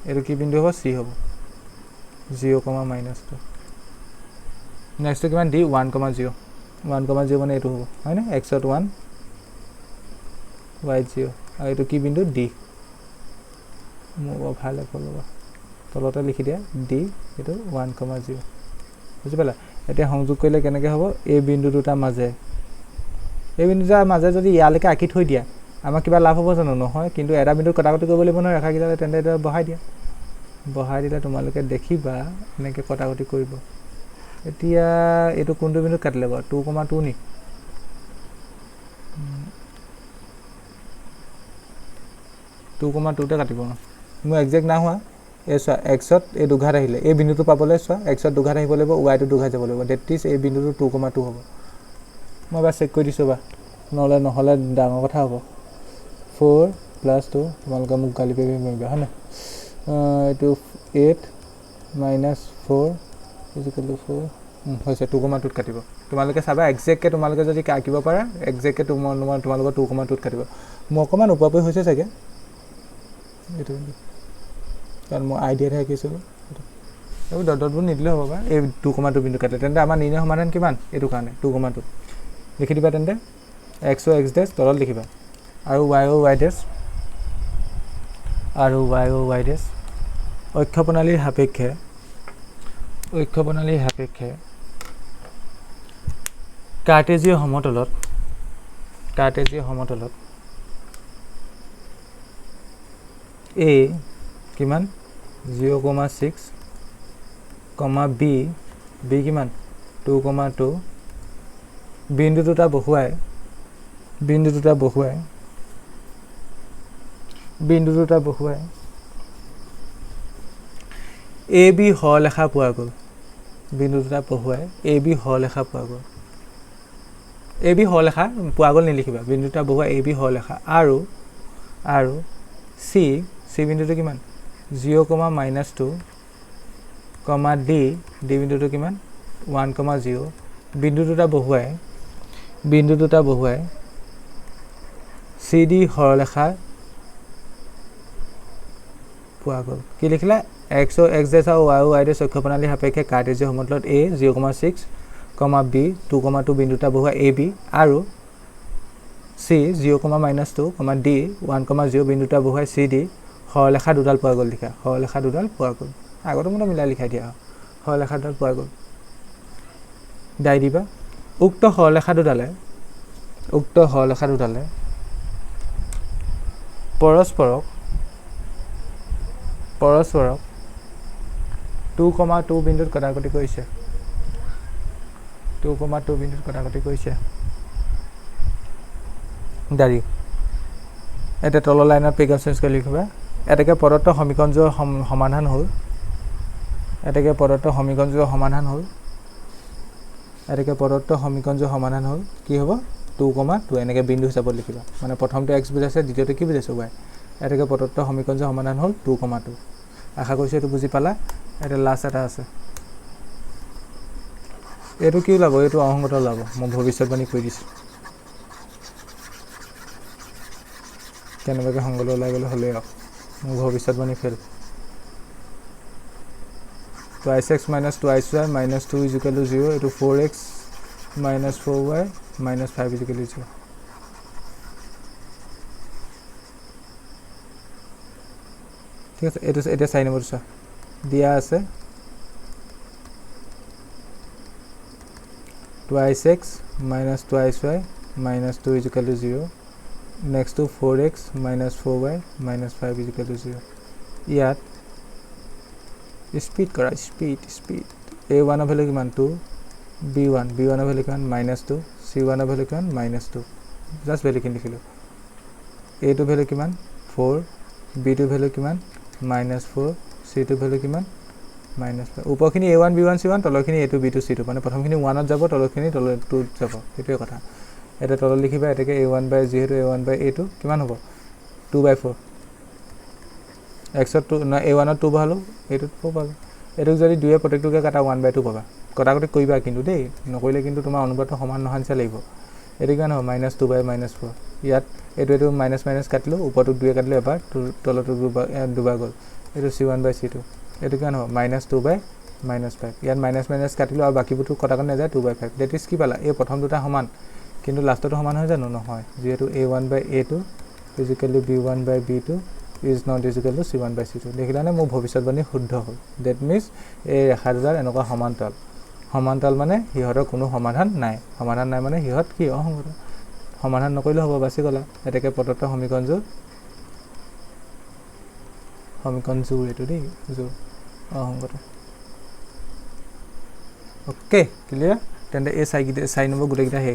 এইটো কি বিন্দু হ'ব চি হ'ব 0,-2 নেক্সটটো কিমান ডি 1,0 মানে এইটো হ'ব হয়নে এক্সত 1 ৱাইত 0 আৰু এইটো কি বিন্দু ডি মোৰ ভাল ল'বা তলতে লিখি দিয়া ডি এইটো 1,0 বুজি পালা এতিয়া সংযোগ কৰিলে কেনেকৈ হ'ব এই বিন্দু দুটাৰ মাজে যদি ইয়ালৈকে আঁকি থৈ দিয়া আমাৰ কিবা লাভ হ'ব জানো নহয় কিন্তু এটা বিন্দু কটাকটি কৰিব লাগিব নহয় ৰেখাকেইডালে তেন্তে এটা বহাই দিলে তোমালোকে দেখিবা এনেকৈ কটাকটি কৰিব এতিয়া এইটো কোনটো বিন্দুত কাটিলে বাৰু 2,2 নি তে কাটিব ন মোৰ একজেক্ট নাই হোৱা এই চোৱা এক্সত এই দুঘাত আহিলে এই বিন্দুটো পাবলৈ চোৱা এক্সত দুঘাত আহিব লাগিব ৱাইটো দুঘাত যাব লাগিব ডেট মিনছ এই বিন্দুটো 2,2 হ'ব মই এবাৰ চেক কৰি দিছোঁ বা নহ'লে ডাঙৰ কথা হ'ব 4 + 2 তোমালোকে মোক গালি পাৰিবা হয় নাই এইটো 8 - 4 = 4 হৈছে 2,2ত কাটিব তোমালোকে চাবা একজেক্টকৈ তোমালোকে যদি আঁকিব পাৰা একজেক্টকৈ তোমালোকৰ 2,2ত কাটিব মোৰ অকণমান ওপৰা-ওপৰি হৈছে চাগে এইটো কাৰণ মই আইডিয়াতহে আঁকিছিলোঁ এইবোৰ ডটবোৰ নিদিলে হ'ব বা এই 2,2 বিন্দু কাটে তেন্তে আমাৰ নিৰ্ণয় সমাধান কিমান এইটো কাৰণে 2,2 লিখি দিবা তেন্তে x ও x ডেছ তলত লিখিবা আৰু y ও y ডেছ অক্ষ প্ৰণালীৰ সাপেক্ষে কাৰ্টেজীয় সমতলত a কিমান 0,6 b কিমান 2,2 বিন্দু দুটা বহুৱাই এ বি সৰলৰেখা পোৱা গ'ল বিন্দু দুটা বহুৱাই এ বি সৰলৰেখা পোৱা গ'ল নিলিখিবা বিন্দু দুটা বহুৱাই এ বি সৰলৰেখা আৰু চি বিন্দুটো কিমান 0,-2 কমা ডি বিন্দুটো কিমান 1,0 বিন্দু দুটা বহুৱাই CD সৰলৰেখা পোৱা গ'ল কি লিখিলা x ও x জেছা y ও y দে চক্ষ প্ৰণালী সাপেক্ষে কাৰ্টেজীয় সমতলত a 0,6 b 2,2 বিন্দুটা বহুৱাই AB আৰু C 0,-2 D 1,0 বিন্দুটা বহুৱাই CD সৰলৰেখা দুডাল পোৱা গ'ল লিখা সৰলৰেখা দুডাল পোৱা গ'ল আগতে মতে মিলাই লিখাই দিয়া সৰলৰেখা দুডাল পোৱা গ'ল দাই দিবা উক্ত সৰলৰেখা দুডালে পৰস্পৰক 2,2 বিন্দুত কটাকটি কৰিছে 2,2 বিন্দুত কটাকটি কৰিছে দাৰি এটা তলৰ লাইনত পেগাম চেঞ্জ কৰি লিখিবা এটাকে প্ৰদত্ত সমীকৰণৰ সমাধান হ'ল এটাকে প্ৰদত্ত সমীকৰণৰ সমাধান হ'ল কি হ'ব 2,2 এনেকে বিন্দু হিচাপত লিখিবা মানে প্ৰথমটো x বুজাইছে দ্বিতীয়টো কি বুজাইছে y এটাকে প্ৰদত্ত সমীকৰণৰ সমাধান হ'ল 2,2 আশা কৰিছো এটো বুজি পালা এটা লাষ্ট এটা আছে এটো কি লাভ এটো অহংগত লাভ মই ভৱিষ্যতবাণী কৈ দিছো কেনেবাকে সংগল ওলাই গ'লে হ'লে মোৰ ভৱিষ্যতবাণী ফেল 2x - 2y - 2 = 0 এটো 4x - 4y - 5 = 0 ঠিক আছে এটা চাই নম্বৰ চা দিয়া আছে 2x - 2y - 2 = 0 next to 4x - 4y - 5 = 0 ইয়াত স্পিড কৰা স্পিড a1 ভ্যালু কিমান 2 b1 ভ্যালু কিমান -2 c1 ভ্যালু কিমান -2 জাস্ট ভ্যালু কিন লিখিলো a2 ভ্যালু কিমান 4 b2 ভ্যালু কিমান -4 c2 ভ্যালু কিমান -5 উপৰখিনি a1 b1 c1 তলৰখিনি a2 b2 c2 মানে প্ৰথমখিনি 1 ত যাব তলৰখিনি তল 2 ত যাব এটোই কথা এটা তল লিখিবা এটাকে a1 by যেহেতু a1 by a2 কিমান হ'ব 2/4 x ত 2 না a1 ত 2 ভালো a2 ত 4 পালো এটো যদি দুয়ে প্ৰত্যেকটোকে কাটা 1/2 পাবা কটাকটি কইবা কিন্তু দেই নকইলে কিন্তু তোমাৰ অনুপাতটো সমান নহনছে লাগিব এটো কিমান হ'ব -2/-4 ইয়াত এটো মাইনাস কাটিলো উপৰটো 2 কাটিলো এবাৰ তলটো দুবাৰ গ'ল এটো c1 by c2 এটো কিমান হ'ব -2/-5 ইয়াত মাইনাস কাটিলো আৰু বাকিবোৰটো কটাকটি নাযায় 2/5 দ্যাট ইজ কি পালা এই প্ৰথম দুটা সমান কিন্তু লাষ্টটো সমান হৈ জানো নহয় যেহেতু a1 by a2 = b1 by b2 is not equal to c1 by c2 দেখিলানে মোৰ ভৱিষ্যতবাণী শুদ্ধ হ'ল দ্যাট মিন্স এই ৰেখা দুডাল এনেকুৱা সমান্তৰাল মানে হিহতৰ কোনো সমাধান নাই মানে হিহত কি অসংগত সমাধান নকৰিলে হ'ব বাছি গলা এটাকে প্ৰদত্ত সমীকৰণ জোৰ এটো দেই জোৰ অসংগত ওকে ক্লিয়াৰ তেন্তে এই চাই নম্বৰ গুটেকিটা হে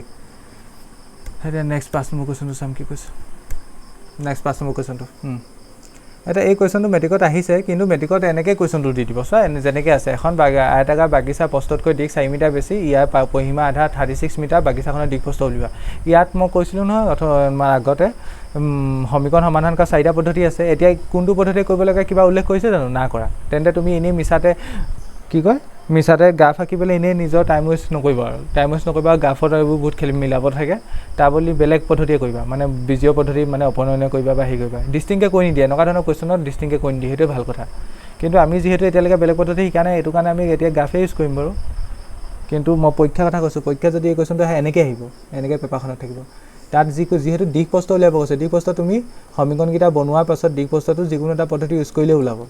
হেডে নেক্সট 5 নম্বৰ কোৱেশ্চনটো সাম কি কৈছো নেক্সট 5 নম্বৰ কোৱেশ্চনটো এটা এই কোৱেশ্চনটো মেট্ৰিকত আহিছে কিন্তু মেট্ৰিকত এনেকৈ কোৱেশ্চনটো দি দিব চাই যেনেকৈ আছে এখন আয়তাকাৰ বাগিচা প্ৰস্তুতকৈ দিক 4 মিটাৰ বেছি ইয়াৰ পৰিসীমা আধা 36 মিটাৰ বাগিচাখনৰ দিক প্ৰস্থ উলিওৱা ইয়াত মই কৈছিলোঁ নহয় আগতে সমীকৰণ সমাধান কৰা 4টা পদ্ধতি আছে এতিয়া কোনটো পদ্ধতি কৰিব লাগে কিবা উল্লেখ কৰিছে জানো না কৰা তেন্তে তুমি এনেই মিছাতে কি কয় মিছাতে গ্ৰাফ আঁকিবলৈ এনেই নিজৰ টাইম ৱেষ্ট নকৰিবা আৰু টাইম ৱেষ্ট নকৰিবা গ্ৰাফত এইবোৰ বহুত খেলি মিলাব থাকে তাৰ বুলি বেলেগ পদ্ধতিয়ে কৰিবা মানে বিজয় পদ্ধতি মানে অপনয়ন কৰিবা বা হে কৰিবা ডিস্টিংকে কৈ নিদিয়ে এনেকুৱা ধৰণৰ কোৱেশ্চনত ডিস্টিংকে কৈ নিদিয়ে সেইটো ভাল কথা কিন্তু আমি যেহেতু এতিয়ালৈকে বেলেগ পদ্ধতি শিকা নাই এইটো কাৰণে আমি এতিয়া গ্ৰাফে ইউজ কৰিম বাৰু কিন্তু মই পৰীক্ষাৰ কথা কৈছোঁ পৰীক্ষা যদি এই কোৱেশ্চনটো আহে এনেকৈ আহিব এনেকৈ পেপাৰখনত থাকিব তাত যেহেতু দিক প্ৰস্থ উলিয়াব কৈছে দিক প্ৰস্থ তুমি সমীকৰণকেইটা বনোৱাৰ পাছত দিক প্ৰস্থটো যিকোনো এটা পদ্ধতি ইউজ কৰিলে ওলাব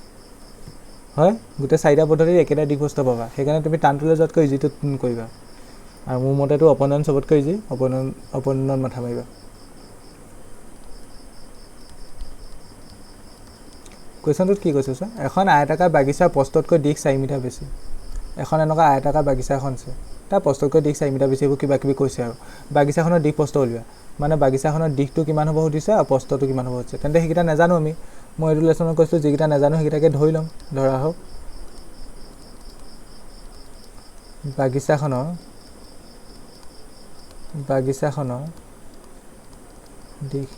হয় গোটে 4টা পদ্ধতিৰ একেটা দিক প্ৰস্থ পাবা সেইকাৰণে তুমি টানটোলে যতকৈ ইজিটো কৰিবা আৰু মোৰ মতেটো অপনয়ন সবতকৈ ইজি অপনয়ন মাথা মাৰিবা কোৱেশ্চনটোত কি কৈছে স্যাৰ এখন আয়তাকাৰ বাগিচাৰ প্ৰস্থতকৈ দিক 4 মিটাৰ বেছি এখন এনেকুৱা আয়তাকাৰ বাগিচা এখন আছে তাৰ প্ৰস্থতকৈ দিক 4 মিটাৰ বেছি হ'ব কিবা কিবি কৈছে আৰু বাগিচাখনৰ দিক প্ৰস্থ উলিওৱা মানে বাগিচাখনৰ দিকটো কিমান হ'ব সুধিছে আৰু প্ৰস্থটো কিমান হ'ব হৈছে তেন্তে সেইকেইটা নাজানো আমি মই এই ৰিলেচনত কৈছোঁ যিকেইটা নাজানো সেইকেইটাকে ধৰি ল'ম ধৰা হওক বাগিচাখনৰ দিক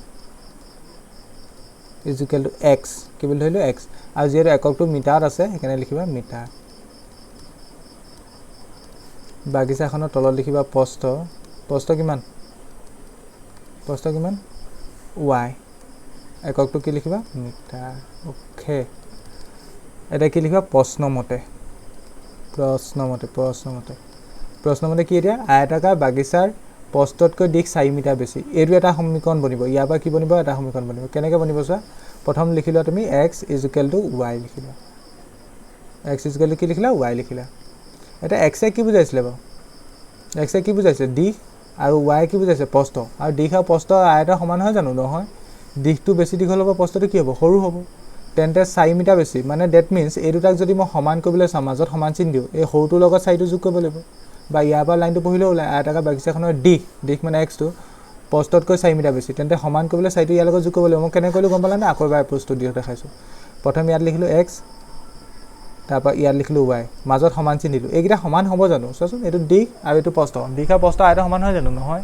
ইজ ইকুৱেল টু x কি বুলি ধৰিলো x আৰু যেহেতু এককটো মিটাৰত আছে সেইকাৰণে লিখিবা মিটাৰ বাগিচাখনৰ তলত লিখিবা প্ৰস্থ কিমান y এককটো কি লিখিবা মিটাৰ ওকে এটা কি লিখিবা প্ৰশ্নমতে কি এতিয়া আয়তাকাৰ বাগিচাৰ প্ৰস্থতকৈ দিশ 4 মিটাৰ বেছি এইটো এটা সমীকৰণ বনিব ইয়াৰ পৰা কি বনিব এটা সমীকৰণ বনিব কেনেকৈ বনিব চোৱা প্ৰথম লিখিলা তুমি x = y লিখিলা x = কি লিখিলা y লিখিলা এটা x কি বুজাইছিলে বাৰু x কি বুজাইছে দিশ আৰু y কি বুজাইছে প্ৰস্থ আৰু দিশ আৰু প্ৰস্থ আয়তৰ সমান হয় জানো নহয় দিশটো বেছি দীঘল হ'ব প্ৰস্থটো কি হ'ব সৰু হ'ব তেন্তে 4 মিটাৰ বেছি মানে দ্যাট মিন্স এই দুটাক যদি মই সমান কৰিবলৈ চাম মাজত সমান চিন দিওঁ এই সৰুটোৰ লগত 4টো যোগ কৰিব লাগিব বা ইয়াৰ পৰা লাইনটো পঢ়িলে ওলাই আয়তাকাৰ বাগিচাখনৰ দিশ মানে x টো প্ৰস্থতকৈ 4 মিটাৰ বেছি তেন্তে সমান কৰিবলৈ 4টো ইয়াৰ লগত যোগ কৰিব লাগিব মই কেনে কৰিলো গম পালা নে আকৌ এবাৰ এপ্ৰ'চটো দি দেখাইছো প্ৰথম ইয়াত লিখিলো x তাৰপৰা ইয়াত লিখিলো y মাজত সমান চিন দিলো এইকেইটা সমান হ'ব জানো চোৱাচোন এইটো দিশ আৰু এইটো প্ৰস্থ দিশ আৰু প্ৰস্থ আয়তৰ সমান হয় জানো নহয়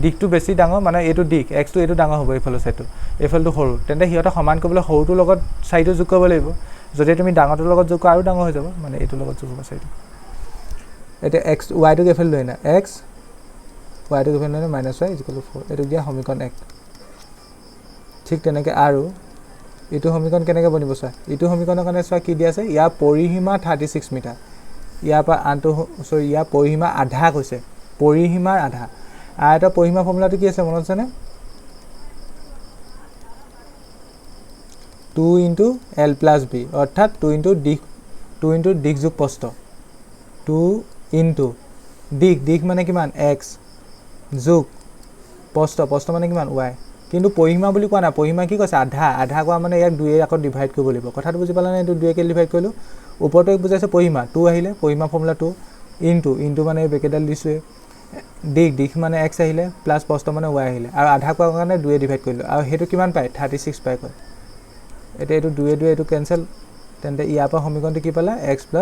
দিশটো বেছি ডাঙৰ মানে এইটো দিশ x টো এইটো ডাঙৰ হ'ব এইফালৰ সাইডটো এইফালটো সৰু তেন্তে হিয়টা সমান কৰিবলৈ সৰুটোৰ লগত 4টো যোগ কৰিব লাগিব যদি তুমি ডাঙৰটোৰ লগত যোগ কৰা আৰু ডাঙৰ হৈ যাব মানে এইটোৰ লগত যোগ হ'ব 4টো এটা x y টো এফাল লৈ না x y টো এফাল লৈ না -y = 4 এটো দিয়া সমীকৰণ 1 ঠিক তেনেকৈ আৰু এইটো সমীকৰণ কেনেকৈ বনিব চোৱা এইটো সমীকৰণৰ কাৰণে চোৱা কি দিয়া আছে ইয়াৰ পৰিসীমা 36 মিটাৰ ইয়াৰ পৰা আনটো ইয়াৰ পৰিসীমা আধা কৈছে পৰিসীমাৰ আধা আয়তৰ পৰিসীমা ফৰ্মুলাটো কি আছে মনত আছেনে 2 * l + b অৰ্থাৎ 2 দিশ যোগ প্ৰস্থ 2 দিশ মানে কিমান x যোগ প্ৰস্থ মানে কিমান y কিন্তু পৰিসীমা বুলি কোৱা না পৰিসীমা কি কৈছে আধা কোৱা মানে ইয়াক 2 এ আকৌ ডিভাইড কৰিব লাগিব কথাটো বুজি পালা নে এইটো 2 কে ডিভাইড কৰিলো ওপৰটো বুজাইছে পৰিসীমা 2 আহিলে পৰিসীমা ফৰ্মুলা 2 ইনটু মানে বেকেডাল দিছে দিশ মানে x আহিলে প্লাস প্ৰস্থ মানে y আহিলে আৰু আধা কোৱাৰ কাৰণে 2 এ ডিভাইড কৰিলো আৰু হেতু কিমান পায় 36 পায় কয় এটা এইটো 2 এটো কেনসেল তেন্তে ইয়াৰ পৰা সমীকৰণটো কি পালা x +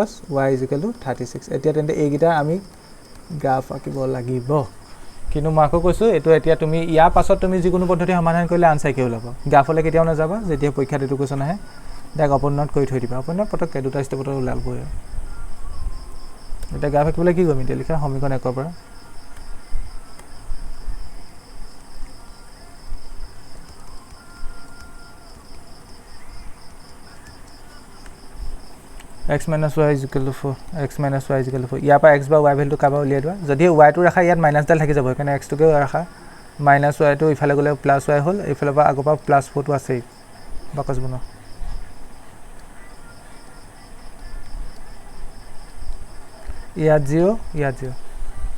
y = 36 এতিয়া তেন্তে এইগিটা আমি গ্ৰাফ আঁকিব লাগিব কিন্তু মই আকৌ কৈছো এটো এতিয়া তুমি ইয়াৰ পাছত তুমি যিকোনো পদ্ধতি সমাধান কৰিলে আনসাৰ কি ওলাব গ্ৰাফলে কেতিয়াও না যাবা যেতিয়া পৰীক্ষাত এটো কোৱেশ্চন আহে ডাক অপন নোট কৰি থৈ দিবা অপন নোট পটক দুটা স্টেপত ওলাবই এটা গ্ৰাফ আঁকিবলৈ কি কৰিম এতিয়া লিখা সমীকৰণ 1 পৰা x - y = 4 x - y = 4 ইয়াৰ পৰা x বা y ভ্যালুটো কাবা উলিয়াই দিবা যদি y টো ৰাখা ইয়াত মাইনাস ডাল থাকি যাব কাৰণে x টোকে ৰাখা -y টো ইফালে গলে +y হ'ল ইফালে পৰা আগৰ পৰা +4 টো আছেই বাকচ বনোৱা ইয়াত 0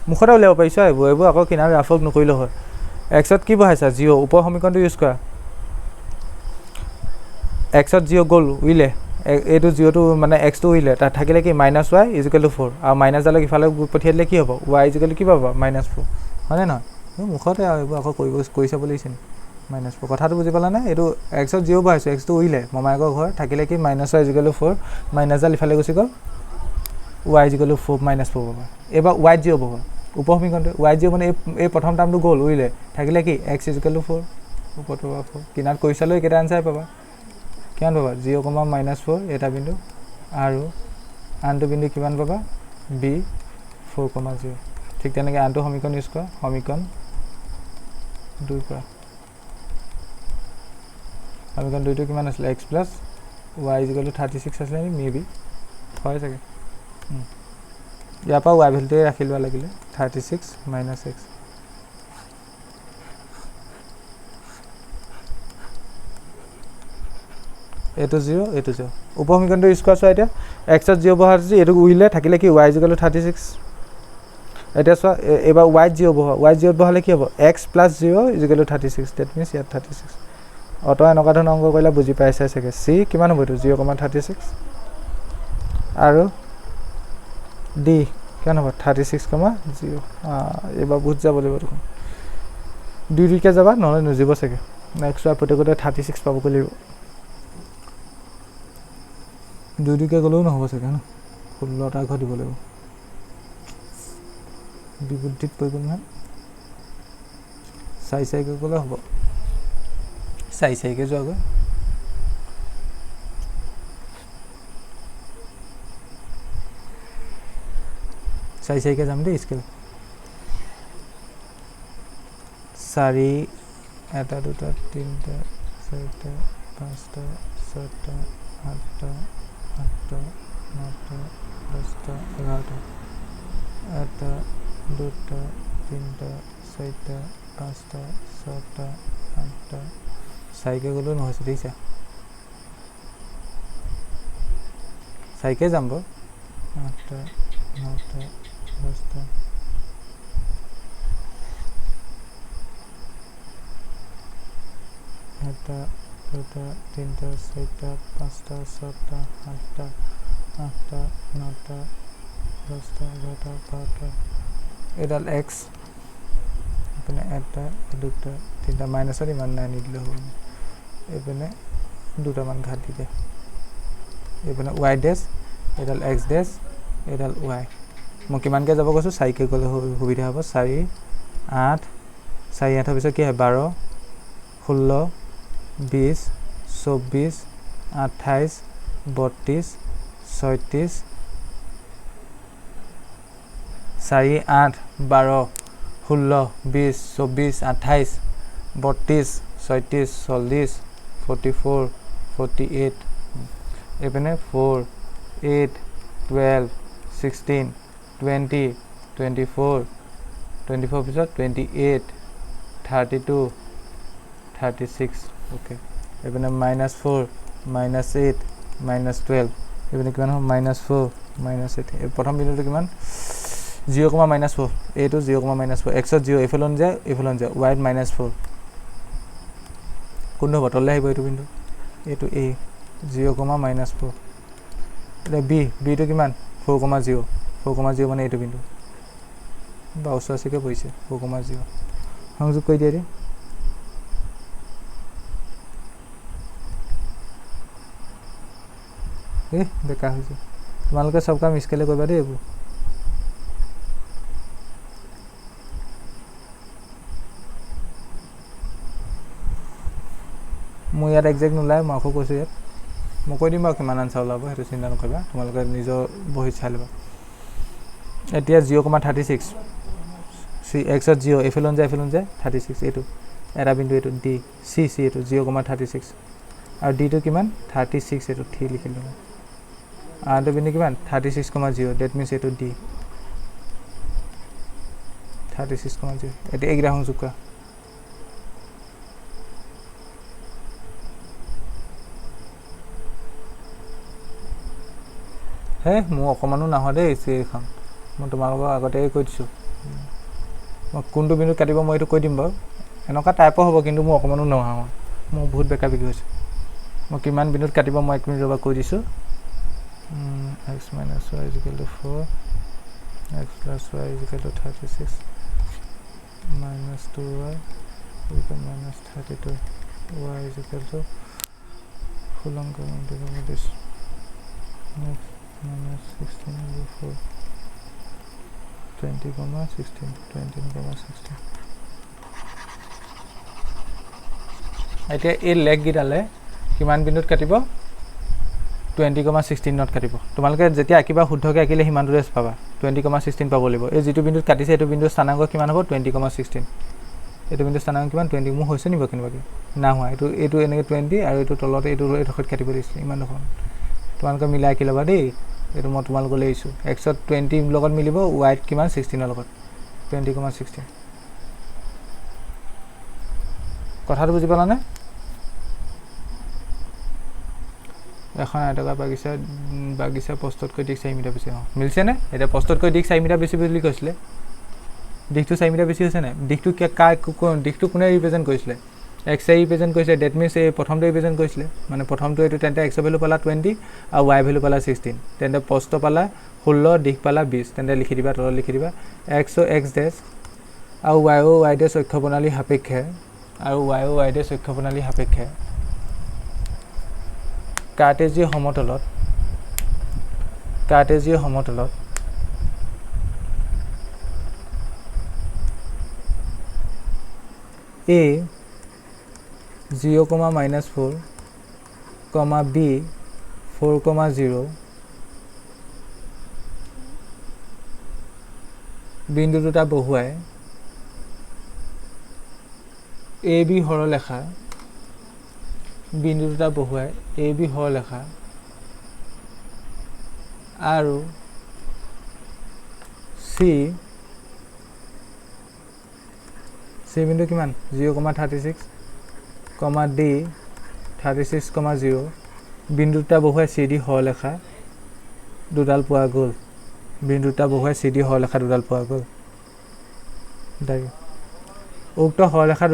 মুখতে উলিয়াব পাৰিছো এইবোৰ আকৌ কিনাৰ গ্ৰাফক নকৰিলে হয় x ত কি বহাইছা 0 ওপৰ সমীকৰণটো ইউজ কৰা x ত 0 গল উইলে এইটো 0 টো মানে x টো উইলে তা থাকিলে কি -y = 4 আৰু মাইনাস ডালক ইফালে পঠিয়াই দিলে কি হ'ব y = কি পাবা -4 হয়নে নহয় মুখতে এইবোৰ আকৌ কৰিছা বুলিছিন -4 কথাটো বুজি পালা না এইটো x ত 0 বহাইছো x টো উইলে মমাইকৰ ঘৰ থাকিলে কি -y = 4 মাইনাস ডাল ইফালে গুচি গল y = 4 -4 পাবা এবাৰ y 0 পাবা ওপৰ সমীকৰণটো y 0 মানে এই প্ৰথম টাৰ্মটো গল উইলে থাকিলে কি x = 4 ওপৰটো 4 কিনাত কৰিছালৈ কেটা আনসাৰ পাবা কিমান পাবা 0, -4 এটা বিন্দু আৰু আনটো বিন্দু কিমান পাবা b 4,0 ঠিক তেনেকৈ আনটো সমীকৰণ ইউজ কৰা সমীকৰণ 2 পৰা সমীকৰণ 2 টো কিমান আছিল x + y = 36 আছিল মেবি হয় চাগে ইয়াৰ পৰা y ভ্যালুটো ৰাখি লোৱা লাগিলে 36 - x এটো 0 এটো 0 ওপৰ সমীকৰণটো ইউজ কৰা এতিয়া x ত 0 বহাইছে এটো উইলে থাকিলে কি y = 36 এটা চোৱা এবাৰ y 0 বহালে কি হ'ব x + 0 = 36 দ্যাট মিন্স ইয়াত 36 অটো এনেকুৱা ধৰণৰ অংক কৰিলে বুজি পাইছে চাগে c কিমান হ'ব এটো 0,36 আৰু d কিমান হ'ব 36,0 এবাৰ বুজ যাব লাগিব দেখোন 2 কে যাবা নহলে নজিব চাগে নেক্সট আর প্রত্যেকতে 36 পাবো লাগিব 2 কে গলেও নহব চাগে না 16টা ঘৰ দিব লাগিব বিবুদ্ধিত পড়ব না চাই কে গলে হ'ব চাই কে যোৱা গৈ চাৰি চাৰিকৈ যাম দেই স্কেল 4 এটা দুটা তিনিটা চাৰিটা পাঁচটা ছয়টা সাতটা আঠটা নটা দহটা 11টা এটা দুটা তিনিটা চাৰিটা পাঁচটা ছয়টা আঠটা চাৰিকৈ গ'লেও নহৈছে দেখিছা চাৰিকৈ যাম বাৰু 8টা 9টা 10টা এটা দুটা তিনিটা চাৰিটা পাঁচটা ছয়টা সাতটা আঠটা নটা 10টা 11টা 12টা এডাল এক্স এইপিনে এটা দুটা তিনিটা মাইনাছত ইমান নাই নিদিলেও হ'ব এইপিনে দুটামান ঘাট দি দিয়া এইপিনে ৱাই ডেছ এডাল এক্স ডেছ এডাল ৱাই মই কিমানকৈ যাব কৈছোঁ 4কৈ গ'লে সুবিধা হ'ব 4 8 4 8ৰ পিছত কি হয় 12 16 20 24 28 32 36 4 8 12 16 20 24 28 32 36 40 44 48 এইপিনে 4 8 12 16 20 24 24 পিছত 28 32 36 ওকে এইপিনে -4 -8 -12 এইপিনে কিমান হ'ব -4 -8 এই প্ৰথম বিন্দুটো কিমান 0,-4 এইটো 0,-4 এক্সত 0 এইফালন যায় ৱাইত -4 কোনটো হ'ব তললৈ আহিব এইটো বিন্দু এইটো এ 0,-4 এতিয়া বিটো কিমান 4,0 4,0 মানে এইটো বিন্দু বা 88কৈ পৰিছে 4,0 সংযোগ কৰি দিয়া বেকাৰ হৈছে তোমালোকে চব কাম স্কেলে কৰিবা দেই এইবোৰ মই ইয়াত একজেক্ট নোলায় মই আকৌ কৈছোঁ ইয়াত মই কৈ দিম বাৰু কিমান আনচাৰ ওলাব সেইটো চিন্তা নকৰিবা তোমালোকে নিজৰ বহীত চাই ল'বা এতিয়া 0,36 চি এক্সত 0 এইফালন যায় 36 এইটো এটা বিন্দু এইটো ডি চি এইটো 0,36 আৰু ডিটো কিমান 36 এইটো থি লিখিলোঁ মই আৰু এইটো বিন্দু কিমান 36,0 ডেট মিনছ এইটো ডি 36,0 এতিয়া এইকেইটা সংযোগ কৰা হে মোৰ অকণমানো নহয় দেই এইখন মই তোমালোকক আগতেই কৈ দিছোঁ মই কোনটো বিন্দুত কাটিব মই এইটো কৈ দিম বাৰু এনেকুৱা টাইপৰ হ'ব কিন্তু মোৰ অকণমানো নহয় মোৰ বহুত বেকা বিকি হৈছে মই কিমান বিন্দুত কাটিব মই 1 মিনিটৰ পৰা কৈ দিছোঁ x - y = 4 x + y = 36 - 2y - 32 y = ফুলংক this next -16/4 20,16 20,16 এতিয়া এই লেগ গিডালে কিমান বিন্দুত কাটিব 20,16 কাটিব তোমালোকে যেতিয়া আঁকিবা শুদ্ধকৈ আঁকিলে সিমানটো ৰেছ পাবা 20,16 পাব লাগিব এই যিটো বিন্দুত কাটিছে এইটো বিন্দুৰ স্থানাংক কিমান হ'ব 20,16 এইটো বিন্দুৰ স্থানাংক কিমান 20 মোৰ হৈছে নিব কেনেবাকৈ না হোৱা এইটো এনেকৈ 20 আৰু এইটো তলতে এইডোখৰত কাটিব দিছিলে ইমান দেখোন তোমালোকে মিলাই আঁকি ল'বা দেই এইটো মই তোমালোকলৈ আহিছোঁ এক্সত 20 লগত মিলিব ৱাইত কিমান 16 লগত 20,16 কথাটো বুজি পালানে এখন আয়তাকাৰ বাগিচা প্ৰস্তুতকৈ দিশ 4 মিটাৰ বেছি মিলছেনে এতিয়া প্ৰস্তুতকৈ দিশ 4 মিটাৰ বেছি বুলি কৈছিলে দিশটো 4 মিটাৰ বেছি হৈছে নাই দিশটো কোনে ৰিপ্ৰেজেণ্ট কৰিছিলে এক্সে ৰিপ্ৰেজেণ্ট কৰিছিলে ডেট মিনছ এই প্ৰথমটো ৰিপ্ৰেজেণ্ট কৰিছিলে মানে প্ৰথমটো এইটো তেন্তে এক্সৰ ভেলু পালা 20 আৰু ৱাই ভেলু পালা 16 তেন্তে প্ৰস্থ পালা 16 দিশ পালা 20 তেন্তে লিখি দিবা তলত লিখি দিবা এক্স ডেছ আৰু ৱাই ডেছ অক্ষ প্ৰণালী সাপেক্ষে আৰু ৱাই ডেছ অক্ষ প্ৰণালী সাপেক্ষে কাৰ্টেজীয় সমতলত A 0,-4, B 4,0, বিন্দু দুটা বহুৱাই এ বি সৰলৰেখা বিন্দু দুটা বহুৱাই এ বি সৰলৰেখা আৰু C বিন্দু কিমান 0,36, D 36,0 বিন্দু দুটা বহুৱাই CD সৰলৰেখা দুডাল পোৱা গ'ল বিন্দু দুটা বহুৱাই CD সৰলৰেখা দুডাল পোৱা গ'ল উক্ত সৰলৰেখা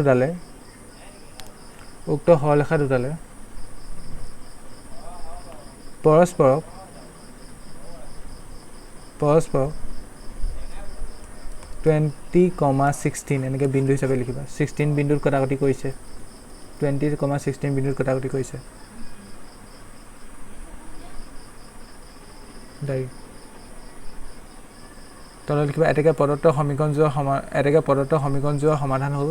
দুডালে পৰস্পৰক 20,16 এনেকৈ বিন্দু হিচাপে লিখিবা 16 বিন্দুত কটাকটি কৰিছে 20,16 বিন্দুত কটাকটি কৰিছে তলত লিখিবা এটাকে প্ৰদত্ত সমীকৰণজোৰ সমাধান হ'ল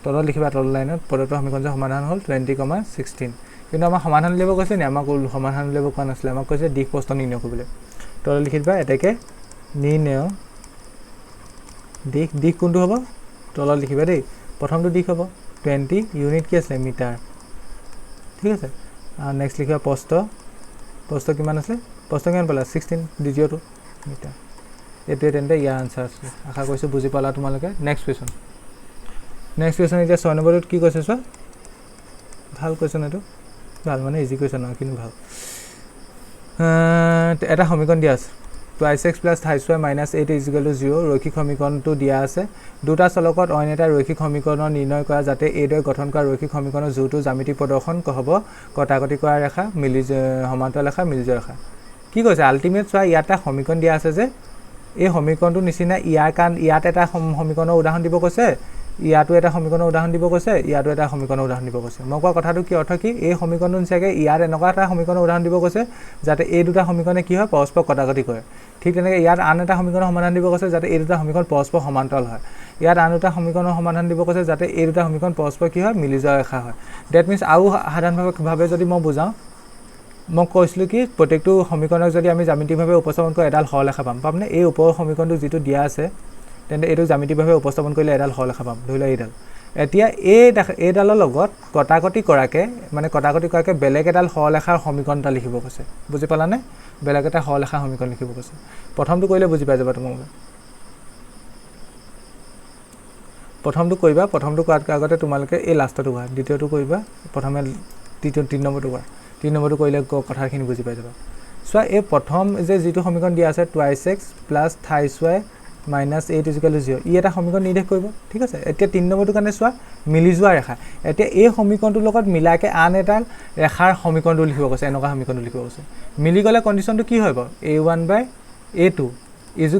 তলত লিখিবা তল লাইনত প্ৰদত্ত সমীকৰণজোৰ সমাধান হ'ল 20,16 কিন্তু আমাৰ সমাধান উলিয়াব কৈছে নি আমাক সমাধান উলিয়াব কোৱা নাছিলে আমাক কৈছে দিশ প্ৰস্থ নিৰ্ণয় কৰিবলৈ তলত লিখিবা এটাকে নিৰ্ণয় দিশ কোনটো হ'ব তলত লিখিবা দেই প্ৰথমটো দিশ হ'ব 20 ইউনিট কি আছে মিটাৰ ঠিক আছে নেক্সট লিখিবা প্ৰস্থ কিমান আছে প্ৰস্থ কিমান পালা 16 দ্বিতীয়টো মিটাৰ এইটোৱে তেন্তে ইয়াৰ আনসাৰ আছে আশা কৰিছোঁ বুজি পালা তোমালোকে নেক্সট কুৱেশ্যন এতিয়া 6 নম্বৰটোত কি কৈছে চোৱা ভাল কুৱেশ্যন এইটো ভাল মানে ইজি কুৱেশ্যন নহয় কিন্তু ভাল এটা সমীকৰণ দিয়া আছে 2x + 2y - 8 = 0 ৰৈখিক সমীকৰণটো দিয়া আছে দুটা চলকত অইন এটা ৰৈখিক সমীকৰণৰ নিৰ্ণয় কৰা যাতে এইদৰে গঠন কৰা ৰৈখিক সমীকৰণৰ যোটো জ্যামিতি প্ৰদৰ্শন হ'ব কটাকটি কৰা ৰেখা সমান্তৰাল ৰেখা মিলি যোৱা ৰেখা কি কৈছে আল্টিমেট চোৱা ইয়াত এটা সমীকৰণ দিয়া আছে যে এই সমীকৰণটো নিচিনা ইয়াত এটা সমীকৰণৰ উদাহৰণ দিব কৈছে ইয়াতো এটা সমীকৰণৰ উদাহৰণ দিব কৈছে ইয়াতো এটা সমীকৰণৰ উদাহৰণ দিব কৈছে মই কোৱা কথাটো কি অৰ্থ কি এই সমীকৰণটো নিচাকে ইয়াত এনেকুৱা এটা সমীকৰণৰ উদাহৰণ দিব কৈছে যাতে এই দুটা সমীকৰণে কি হয় পৰস্পৰ কটাকটি কৰে ঠিক তেনেকৈ ইয়াত আন এটা সমীকৰণৰ সমাধান দিব কৈছে যাতে এই দুটা সমীকৰণ পৰস্পৰ সমান্তৰাল হয় ইয়াত আন এটা সমীকৰণৰ সমাধান দিব কৈছে যাতে এই দুটা সমীকৰণ পৰস্পৰ কি হয় মিলি যোৱা ৰেখা হয় ডেট মিনছ আৰু সাধাৰণভাৱে যদি মই বুজাওঁ মই কৈছিলোঁ কি প্ৰত্যেকটো সমীকৰণক যদি আমি জ্যামিতিকভাৱে উপস্থাপন কৰোঁ এডাল সৰলৰেখা পামনে এই ওপৰৰ সমীকৰণটো যিটো দিয়া আছে তেন্তে এইটো জ্যামিতিকভাৱে উপস্থাপন কৰিলে এডাল সৰলৰেখা পাম ধৰি লওক এইডাল এতিয়া এইডালৰ লগত কটাকটি কৰাকে বেলেগ এডাল সৰলৰেখাৰ সমীকৰণ এটা লিখিব কৈছে বুজি পালানে বেলেগ এটা সৰলৰেখাৰ সমীকৰণ লিখিব কৈছে প্ৰথমটো কৰিলে বুজি পাই যাবা তোমালোকে প্ৰথমটো কৰাৰ আগতে তোমালোকে এই লাষ্টটো কৰা দ্বিতীয়টো কৰিবা প্ৰথমে তিনি নম্বৰটো কৰা 3 নম্বৰটো কৰিলে কথাখিনি বুজি পাই যাবা চোৱা এই প্ৰথম যে যিটো সমীকৰণ দিয়া আছে 2x + 2y - 8 = 0 ই এটা সমীকৰণ নিৰ্দেশ কৰিব ঠিক আছে এতিয়া 3 নম্বৰটো কাৰণে চোৱা মিলি যোৱা ৰেখা এতিয়া এই সমীকৰণটোৰ লগত মিলাকে আন এটা ৰেখাৰ সমীকৰণটো লিখিব কৈছে এনেকুৱা সমীকৰণটো লিখিব কৈছে মিলি গ'লে কণ্ডিশ্যনটো কি হ'ব a1/a2 =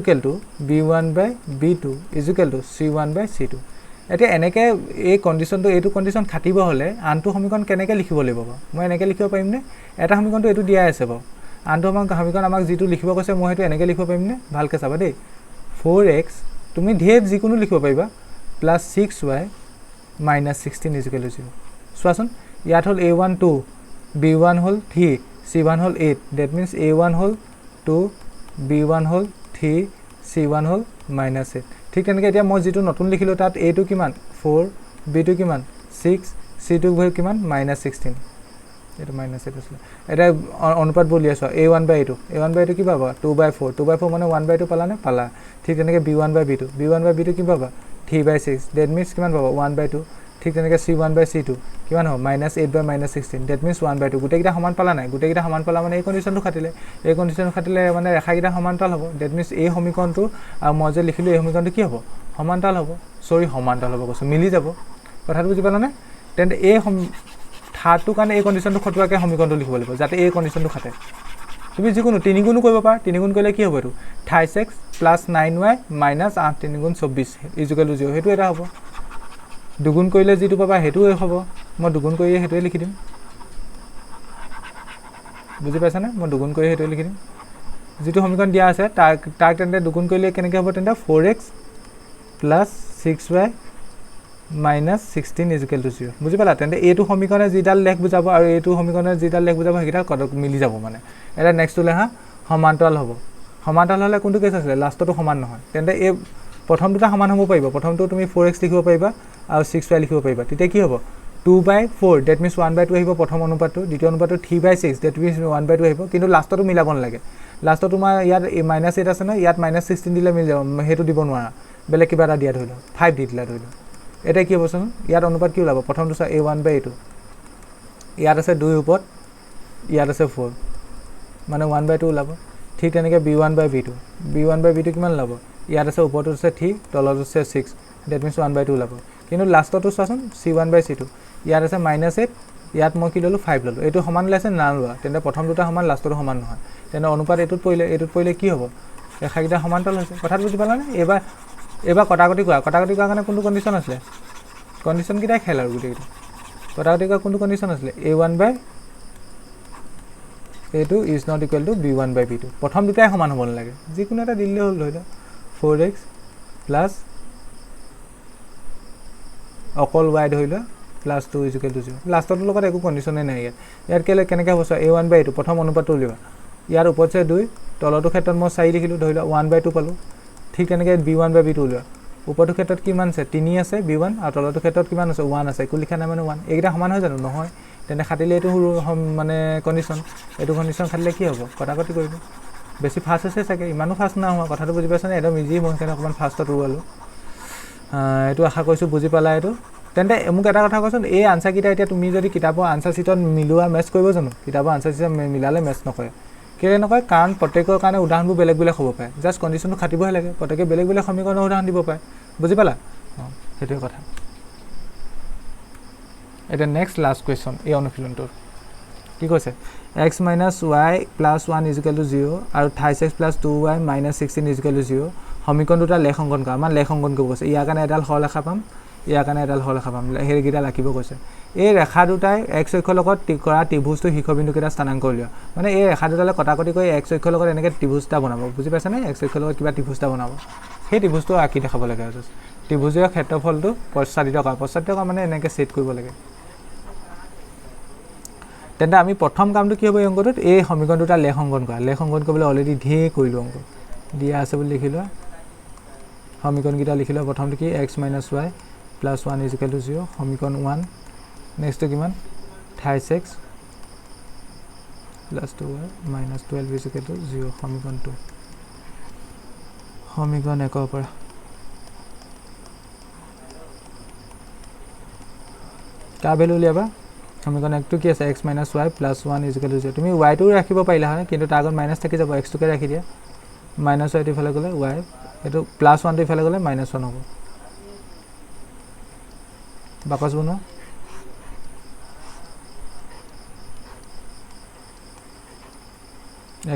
b1/b2 = c1/c2 এতিয়া এনেকৈ এই কণ্ডিশ্যনটো এইটো কণ্ডিশ্যন খাটিব হ'লে আনটো সমীকৰণ কেনেকৈ লিখিব লাগিব বাৰু মই এনেকৈ লিখিব পাৰিমনে এটা সমীকৰণটো এইটো দিয়াই আছে বাৰু আনটো সমীকৰণ আমাক যিটো লিখিব কৈছে মই সেইটো এনেকৈ লিখিব পাৰিমনে ভালকৈ চাবা দেই 4x তুমি ঢেৰ যিকোনো লিখিব পাৰিবা + 6y - 16 = 0 চোৱাচোন ইয়াত হ'ল a1 2 b1 হ'ল 3 c1 হ'ল 8 ডেট মিনছ a1 হ'ল 2 b1 হ'ল 3 c1 হ'ল -8 ঠিক তেনেকৈ এতিয়া মই যিটো নতুন লিখিলোঁ তাত a2 কিমান 4 b2 কিমান 6 c2 কিমান -16 এইটো -8 আছিলে এতিয়া অনুপাত বলি আছোঁ a1/a2 কি পাবা 2/4 2/4 মানে 1/2 পালানে পালা ঠিক তেনেকৈ b1/b2 কি পাবা 3/6 ডেট মিনছ কিমান পাবা 1/2 ঠিক তেনেকৈ c1/c2 কিমান হ'ব -8/- 16 ডেট মিনছ 1/2 গোটেইকেইটা সমান পালা নাই গোটেইকেইটা সমান পালা মানে এই কণ্ডিশ্যনটো খাটিলে মানে ৰেখাকেইটা সমান্তৰাল হ'ব ডেট মিনছ এই সমীকৰণটো আৰু মই যে লিখিলোঁ এই সমীকৰণটো কি হ'ব সমান্তৰাল হ'ব সমান্তৰাল হ'ব কৈছোঁ মিলি যাব কথাটো বুজি পালানে তেন্তে এই থাৰ্ডটোৰ কাৰণে এই কণ্ডিশ্যনটো খটুৱাকৈ সমীকৰণটো লিখিব লাগিব যাতে এই কণ্ডিশ্যনটো খাটে তুমি যিকোনো 3 গুণো কৰিব পাৰা 3 গুণ কৰিলে কি হ'ব এইটো 28x + 9y - 8 3 গুণ 24 = 0 সেইটো এটা হ'ব দুগুণ কৰিলে যিটো পাবা সেইটোৱে হ'ব মই দুগুণ কৰি সেইটোৱে লিখি দিম বুজি পাইছানে মই দুগুণ কৰি সেইটোৱে লিখি দিম যিটো সমীকৰণ দিয়া আছে তাক তেন্তে দুগুণ কৰিলে কেনেকৈ হ'ব তেন্তে 4x + 6y - 16 = 0 বুজি পালা তেন্তে এইটো সমীকৰণে যিডাল লেখ বুজাব আৰু এইটো সমীকৰণে যিডাল লেখ বুজাব সেইকেইটা মিলি যাব মানে এটা নেক্সটটোলৈ সমান্তৰাল হ'ব সমান্তৰাল হ'লে কোনটো কেছ আছিলে লাষ্টটো সমান নহয় তেন্তে এই প্ৰথম দুটা সমান হ'ব পাৰিব প্ৰথমটো তুমি 4x লিখিব পাৰিবা আৰু 6y লিখিব পাৰিবা তেতিয়া কি হ'ব 2/4 ডেট মিনছ 1/2 আহিব প্ৰথম অনুপাতটো দ্বিতীয় অনুপাতটো 3/6 ডেট মিনছ 1/2 আহিব কিন্তু লাষ্টটো মিলাব নালাগে লাষ্টত তোমাৰ ইয়াত -8 আছে ন ইয়াত -16 দিলে মিলি যাব সেইটো দিব নোৱাৰা বেলেগ কিবা এটা দিয়া ধৰি লওঁ 5 দি দিলা ধৰি লওঁ এটা কি হ'বচোন ইয়াত অনুপাত কি ওলাব প্ৰথমটো চা a1/a2 ইয়াত আছে 2 ওপৰত ইয়াত আছে 4 মানে 1/2 ওলাব ঠিক তেনেকৈ b1/b2 কিমান ওলাব ইয়াত আছে ওপৰটো আছে 3 তলত আছে 6 ডেট মিনছ 1/2 ওলাব কিন্তু লাষ্টটো চোৱাচোন c1/c2 ইয়াত আছে -8 ইয়াত মই কি ল'লোঁ 5 ল'লোঁ এইটো সমান ওলাইছে না লোৱা তেন্তে প্ৰথম দুটা সমান লাষ্টটো সমান নহয় তেন্তে অনুপাত এইটোত পৰিলে কি হ'ব ৰেখাকেইটা সমান্তৰাল হৈছে কথাটো বুজি পালানে এইবাৰ কটাকটি কৰা কাৰণে কোনটো কণ্ডিশ্যন আছিলে কণ্ডিশ্যনকেইটাই খেল আৰু গোটেইকেইটা কটাকটি কৰা কোনটো কণ্ডিশ্যন আছিলে a1/a2 is not equal to b1/b2 প্ৰথম দুটাই সমান হ'ব নালাগে যিকোনো এটা দিলে হ'ল ধৰি লওক 4x প্লাছ অকল y ধৰি লোৱা প্লাছ 2 ইজ ইকুৱেল টু 0 লাষ্টটোৰ লগত একো কণ্ডিশ্যনেই নাই ইয়াত কেনেকৈ হ'ব চোৱা a1/a2 প্ৰথম অনুপাতটো উলিওৱা ইয়াৰ ওপৰত আছে 2 তলৰটোৰ ক্ষেত্ৰত মই 4 লিখিলোঁ ধৰি লোৱা 1/2 পালোঁ ঠিক তেনেকৈ b1/b2 উলিওৱা ওপৰটোৰ ক্ষেত্ৰত কিমান আছে 3 আছে b1 আৰু তলৰটোৰ ক্ষেত্ৰত কিমান আছে 1 আছে একো লিখা নাই মানে 1 এইকেইটা সমান হৈ জানো নহয় তেন্তে খাটিলে এইটো মানে কণ্ডিশ্যন এইটো কণ্ডিশ্যন খাটিলে কি হ'ব কটাকটি কৰিব বেছি ফাষ্ট হৈছে চাগে ইমানো ফাষ্ট নাই হোৱা কথাটো বুজি পাইছানে একদম ইজি মই সেইকাৰণে অকণমান ফাষ্টত ৰুৱালোঁ এইটো আশা কৰিছোঁ বুজি পালা এইটো তেন্তে মোক এটা কথা কোৱাচোন এই আনচাৰকেইটা এতিয়া তুমি যদি কিতাপৰ আনচাৰ চিটত মিলোৱা মেচ কৰিব জানো কিতাপৰ আনচাৰ চিটত মিলালে মেচ নকৰে কেলৈ নকয় কাৰণ প্ৰত্যেকৰ কাৰণে উদাহৰণবোৰ বেলেগ হ'ব পাৰে জাষ্ট কণ্ডিশ্যনটো খাটিবহে লাগে প্ৰত্যেকে বেলেগ সমীকৰণৰ উদাহৰণ দিব পাৰে বুজি পালা অঁ সেইটোৱে কথা এতিয়া নেক্সট লাষ্ট কুৱেশ্যন এই অনুশীলনটোৰ কি কৈছে x - y + 1 = 0 আৰু 28x + 2y - 16 = 0 সমীকৰণ দুটা লেখ অংকন কৰা আমাৰ লেখ অংকন কৰিব কৈছে ইয়াৰ কাৰণে এডাল সৰলৰেখা পাম ইয়াৰ কাৰণে এডাল সৰলৰেখা পাম সেইকেইটা ৰাখিব কৈছে এই ৰেখা দুটাই x অক্ষৰ লগত কৰা ত্ৰিভুজটো শীৰ্ষবিন্দুকেইটা স্থানাংক উলিওৱা মানে এই ৰেখা দুটালে কটাকটি কৰি x অক্ষৰ লগত এনেকৈ ত্ৰিভুজ এটা বনাব বুজি পাইছানে x অক্ষৰ লগত কিবা ত্ৰিভুজ এটা বনাব সেই ত্ৰিভুজটো আঁকি দেখাব লাগে আৰু ত্ৰিভুজৰ ক্ষেত্ৰফলটো প্ৰস্তাৱিত কৰা মানে এনেকৈ ছেট কৰিব লাগে তেন্তে আমি প্ৰথম কামটো কি হ'ব এই অংকটোত এই সমীকৰণ দুটা লেখ অংকন কৰা লেখ অংকন কৰিবলৈ অলৰেডি ঢেৰ কৰিলোঁ অংক দিয়া আছে বুলি লিখি লোৱা সমীকৰণকেইটা লিখি লোৱা প্ৰথমটো কি x - y + 1 = 0 সমীকৰণ 1 নেক্সটটো কিমান 28x + 2y - 12 = 0 সমীকৰণ 2 সমীকৰণ 1 পৰা কাৰ ভেলু উলিয়াবা সমীকৰণ 1টো কি আছে x - y + 1 = 0 তুমি y টো ৰাখিব পাৰিলা হয় কিন্তু তাৰ আগত মাইনাছ থাকি যাব x টোকে ৰাখি দিয়া -y টো ইফালে গ'লে y এইটো +1 টো ইফালে গ'লে -1 হ'ব বাকচ বনোৱা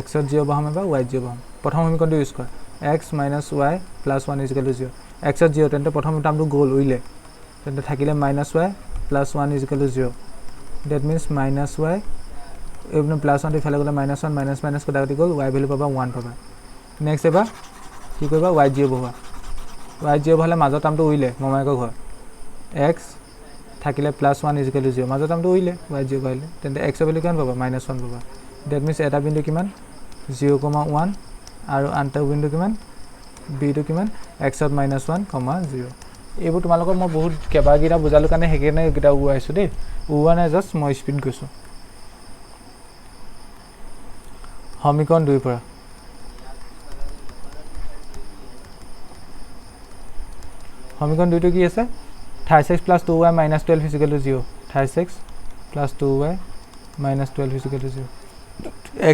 x ত 0 বহাম এবাৰ y ত 0 বহাম প্ৰথম সমীকৰণটো ইউজ কৰা x - y + 1 = 0 x ত 0 তেন্তে প্ৰথম টাৰ্মটো গ'ল উৰিলে তেন্তে থাকিলে -y + 1 = 0 ডেট মিনছ -y এইপিনে +1 ইফালে গ'লে -1 - কটাকটি গ'ল y ভেলু পাবা 1 পাবা নেক্সট এবাৰ কি কৰিবা y 0 বহোৱা y 0 বহালে মাজৰ টাৰ্মটো উৰিলে মমায়েকৰ ঘৰ x থাকিলে +1 = 0 মাজৰ টাৰ্মটো উৰিলে y 0 বহালে তেন্তে x ৰ ভেলু কিমান পাবা -1 পাবা ডেট মিনছ এটা বিন্দু কিমান 0,1 আৰু আনটা বিন্দু কিমান b টো কিমান x ত -1, 0 এইবোৰ তোমালোকক মই বহুত কেইবাকেইটা বুজালোঁ কাৰণে সেইকাৰণে এইকেইটা উৰুৱাইছোঁ দেই উৰুৱা নাই জাষ্ট মই স্পীড গৈছোঁ সমীকৰণ 2 পৰা সমীকৰণ 2টো কি আছে 28x + 2y - 12 = 0 28x + 2y - 12 = 0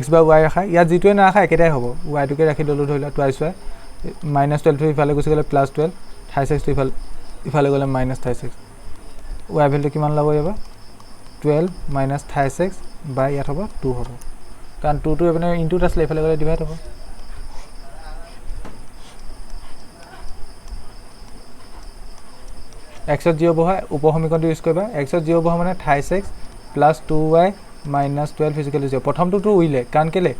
x বা y ৰাখা ইয়াত যিটোৱে নাৰাখা একেটাই হ'ব y টোকে ৰাখি ল'লোঁ ধৰি লোৱা টুৱাইছ y -12 ইফালে গুচি গ'লে +12 28x টো ইফালে গ'লে -26 y ভেলুটো কিমান ল'ব ইয়াৰ 12 - 26 বা ইয়াত হ'ব 2 হ'ব কাৰণ 2টো এইপিনে ইনটুত আছিলে ইফালে গ'লে ডিভাইড হ'ব x ত 0 বহাই উপসমীকৰণটো ইউজ কৰিবা x ত 0 বহা মানে 28x + 2y - 12 = 0 প্ৰথমটোতো উৰিলে কাৰণ কেলে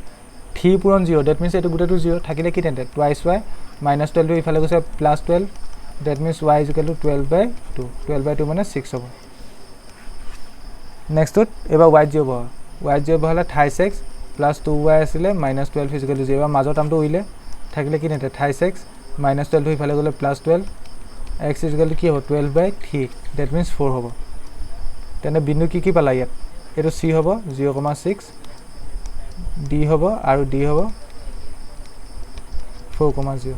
3 পূৰণ 0 ডেট মিনছ এইটো গোটেইটো 0 থাকিলে কি তেন্তে টুৱাইছ y -12 ইফালে গৈছে +12 ডেট মিনছ y = 12/2 12/2 মানে 6 হ'ব নেক্সটটোত এবাৰ y 0 বহা y 0 বহালে 28x প্লাছ 2y আছিলে মাইনাছ 12 ফিজিকেল 0 এবাৰ মাজৰ টাৰ্মটো উৰিলে থাকিলে কি নেতে 28x মাইনাছ 12 ইফালে গ'লে প্লাছ 12 x ইকুৱেল টু কি হ'ব 12/3 ডেট মিনছ 4 হ'ব তেনে বিন্দু কি পালা ইয়াত এইটো c হ'ব 0,6 d হ'ব আৰু d হ'ব 4,0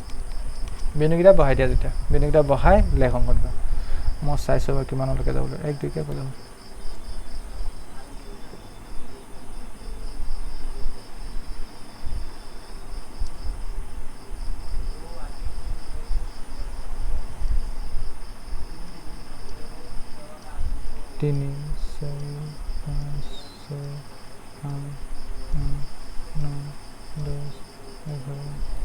বিন্দুকেইটা বহাই দিয়া যেতিয়া বিন্দুকেইটা বহাই লেখ অংকন কৰা মই চাইছোঁ বাৰু কিমানলৈকে যাবলৈ 1 2 কে যাব তিনি 4 5 6 8 9 10 11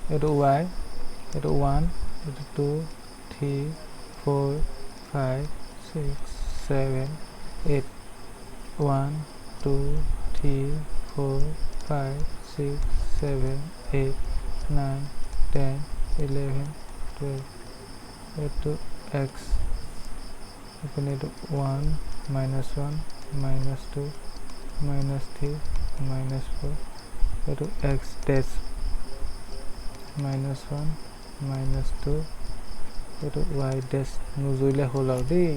Itu y, itu 1, itu 2, 3, 4, 5, 6, 7, 8, 1, 2, 3, 4, 5, 6, 7, 8, 9, 10, 11, 12. Itu x. Itu 1, minus 1, minus 2, minus 3, minus 4. Itu x dash. Minus 1, minus 2, itu y dash নুজুৰিলে হ'ল আৰু দেই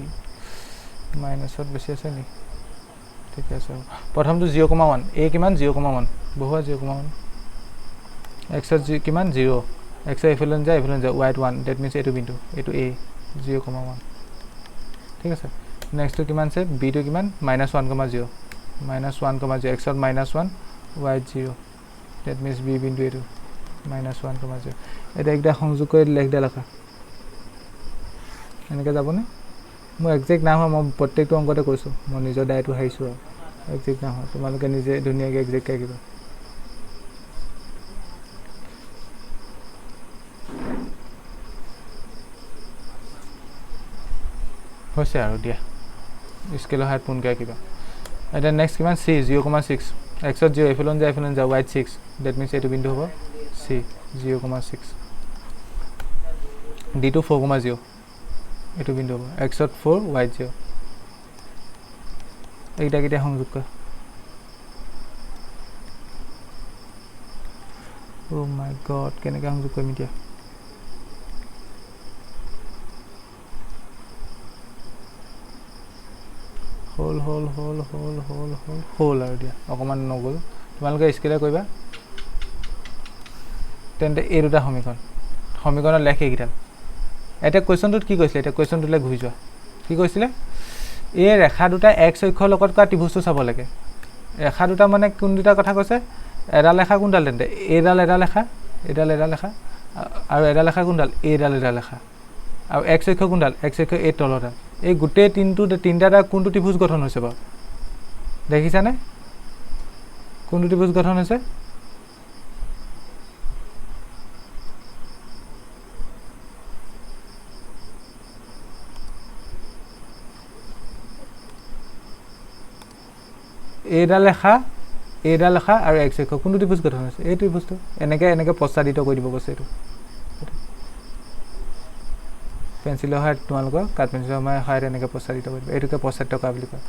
মাইনাছত বেছি আছে নি ঠিক আছে প্ৰথমটো 0,1 a কিমান 0,1 বহুৱা 0,1 x কিমান 0 x ইফালে যায় y 1 that means এইটো বিন্দু এইটো a 0,1 ঠিক আছে নেক্সটটো কিমান আছে b টো কিমান -1,0 -1,0 x -1 y 0 that means b বিন্দু এইটো -1,0 এটা একটা সংযোগ কৰি লেখ দে লেখা এনেকৈ যাবনে মই এক্সাক্ট না হয় মই প্ৰত্যেকটো অংকতে কৈছোঁ মই নিজৰ ডাইটো হাইছোঁ আৰু এক্সাক্ট না হয় তোমালোকে নিজে ধুনীয়াকৈ এক্সাক্ট কাকিবা হৈছে আৰু দিয়া স্কেলৰ হাইট পোনকৈ আঁকিবা এতিয়া নেক্সট কিমান c 0,6 x 0 ইফালে যায় y 6 that means এইটো বিন্দু হ'ব c 0,6 d to 4,0 এইটো বিন্দু হ'ব x 4 y 0 এইটা কেতিয়া সংযোগ কৰা oh my god কেনেকৈ সংযোগ কৰিম এতিয়া হল আৰু দিয়া অকমান নগল তোমালোকে স্কেলে কৰিবা তেন্তে এই দুটা সমীকৰণৰ লেখ এইকেইটা এটা কোৱেশ্চনটোত কি কৈছিলে এটা কোৱেশ্চনটোলৈ ঘূৰি যোৱা কি কৈছিলে এই ৰেখা দুটা x অক্ষৰ লগত কৰা ত্ৰিভুজটো চাব লাগে ৰেখা দুটা মানে কোন দুটা কথা কৈছে এডাল ৰেখা কোনডাল তেন্তে এডাল ৰেখা আৰু এডাল ৰেখা কোনডাল এডাল ৰেখা আৰু x অক্ষ কোনডাল x অক্ষ এই তলডাল এই গোটেই তিনটা কোনটো ত্ৰিভুজ গঠন হৈছে বাৰু দেখিছানে কোনটো ত্ৰিভুজ গঠন হৈছে এডাল ৰেখা আৰু x অক্ষ কোনটো ত্ৰিভুজ গঠন হৈছে এই ত্ৰিভুজটো এনেকৈ প্ৰস্তাৱিত কৰি দিব কৈছে এইটো পেন্সিলৰ সহায়ত তোমালোকৰ কাঠ পেন্সিলৰ সহায়ত এনেকৈ প্ৰস্তাৱিত কৰিব এইটোকে প্ৰস্তাৱিত কৰা বুলি কয়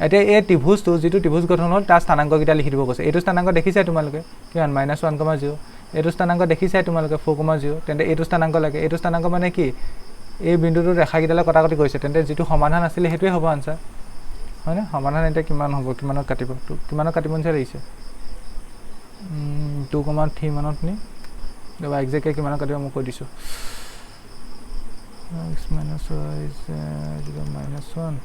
এতিয়া এই ত্ৰিভুজটো যিটো ত্ৰিভুজ গঠন হ'ল তাৰ স্থানাংককেইটা লিখি দিব কৈছে এইটো স্থানাংক দেখিছাই তোমালোকে কিমান -1,0 এইটো স্থানাংক দেখিছাই তোমালোকে 4,0 তেন্তে এইটো স্থানাংক লাগে এইটো স্থানাংক মানে কি এই বিন্দুটোৰ ৰেখাকেইডালে কটাকটি কৰিছে তেন্তে যিটো সমাধান আছিলে সেইটোৱে হ'ব আনসাৰ হয়নে সমাধান এতিয়া কিমান হ'ব কিমানত কাটিব নিচিনা লাগিছে 2,3 মানত নি ৰবা এক্সাক্টলি কিমানত কাটিব মই কৈ দিছোঁ x minus y is minus 1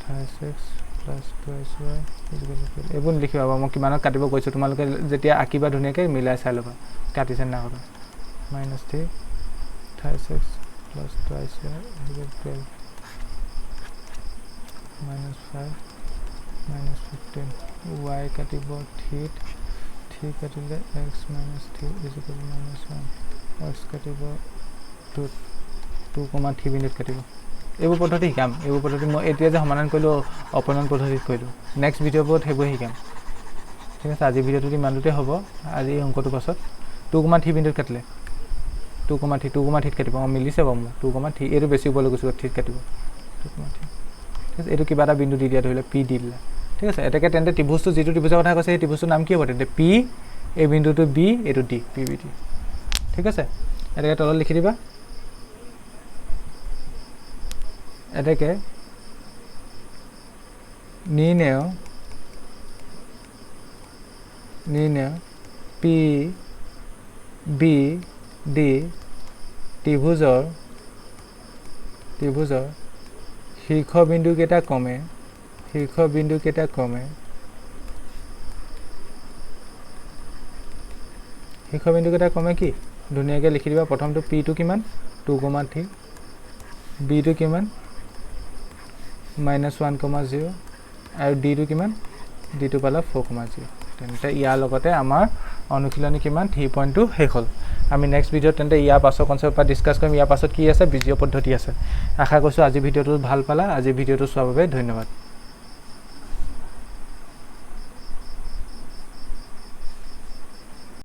36 plus 2y এইবোৰ লিখিবা মই কিমানত কাটিব কৈছোঁ তোমালোকে যেতিয়া আঁকিবা ধুনীয়াকৈ মিলাই চাই ল'বা কাটিছে না কৰা -3 36 plus 2y is 12 -5 -15 y কাটিব 3 কাটিলে x minus 3 is equal to -1 x কাটিব 2,3 মিনিট কাটিব এইবোৰ পদ্ধতি শিকাম এইবোৰ পদ্ধতি মই এতিয়া যে সমাধান কৰিলোঁ অপনয়ন পদ্ধতিত কৰিলোঁ নেক্সট ভিডিঅ'বোৰত সেইবোৰ শিকাম ঠিক আছে আজি ভিডিঅ'টো ইমানটোতে হ'ব আজি এই অংকটোৰ পাছত 2,3 মিনিট কাটিলে 2,3 2,3 কাটিব মিলিছে বাৰু মোৰ 2,3 এইটো বেছি ওপৰলৈ গৈছে 3 কাটিব 2,3 ঠিক আছে এইটো কিবা এটা বিন্দু দি দিয়া ধৰিলে পি দি দিলা ঠিক আছে এটাকে তেন্তে ত্ৰিভুজটো যিটো ত্ৰিভুজৰ কথা কৈছে সেই ত্ৰিভুজটোৰ নাম কি হ'ব তেন্তে পি এই বিন্দুটো বি এইটো ডি পি বি ডি ঠিক আছে এটাকে তলত লিখি দিবা এটাকে নিৰ্ণয় পি বি ডি ত্ৰিভুজৰ শীৰ্ষবিন্দু কেইটা ক্ৰমে কি ধুনীয়াকৈ লিখি দিবা প্ৰথমটো পি টো কিমান 2,3 বি টো কিমান -1,0 আৰু ডি টো কিমান ডি টো পালা 4,0 তেন্তে ইয়াৰ লগতে আমাৰ অনুশীলনী কিমান 3.2 শেষ হ'ল আমি নেক্সট ভিডিঅ'ত তেন্তে ইয়াৰ পাছৰ কনচেপ্ট পৰা ডিছকাছ কৰিম ইয়াৰ পাছত কি আছে বিজয় পদ্ধতি আছে আশা কৰিছোঁ আজি ভিডিঅ'টো ভাল পালা আজি ভিডিঅ'টো চোৱাৰ বাবে ধন্যবাদ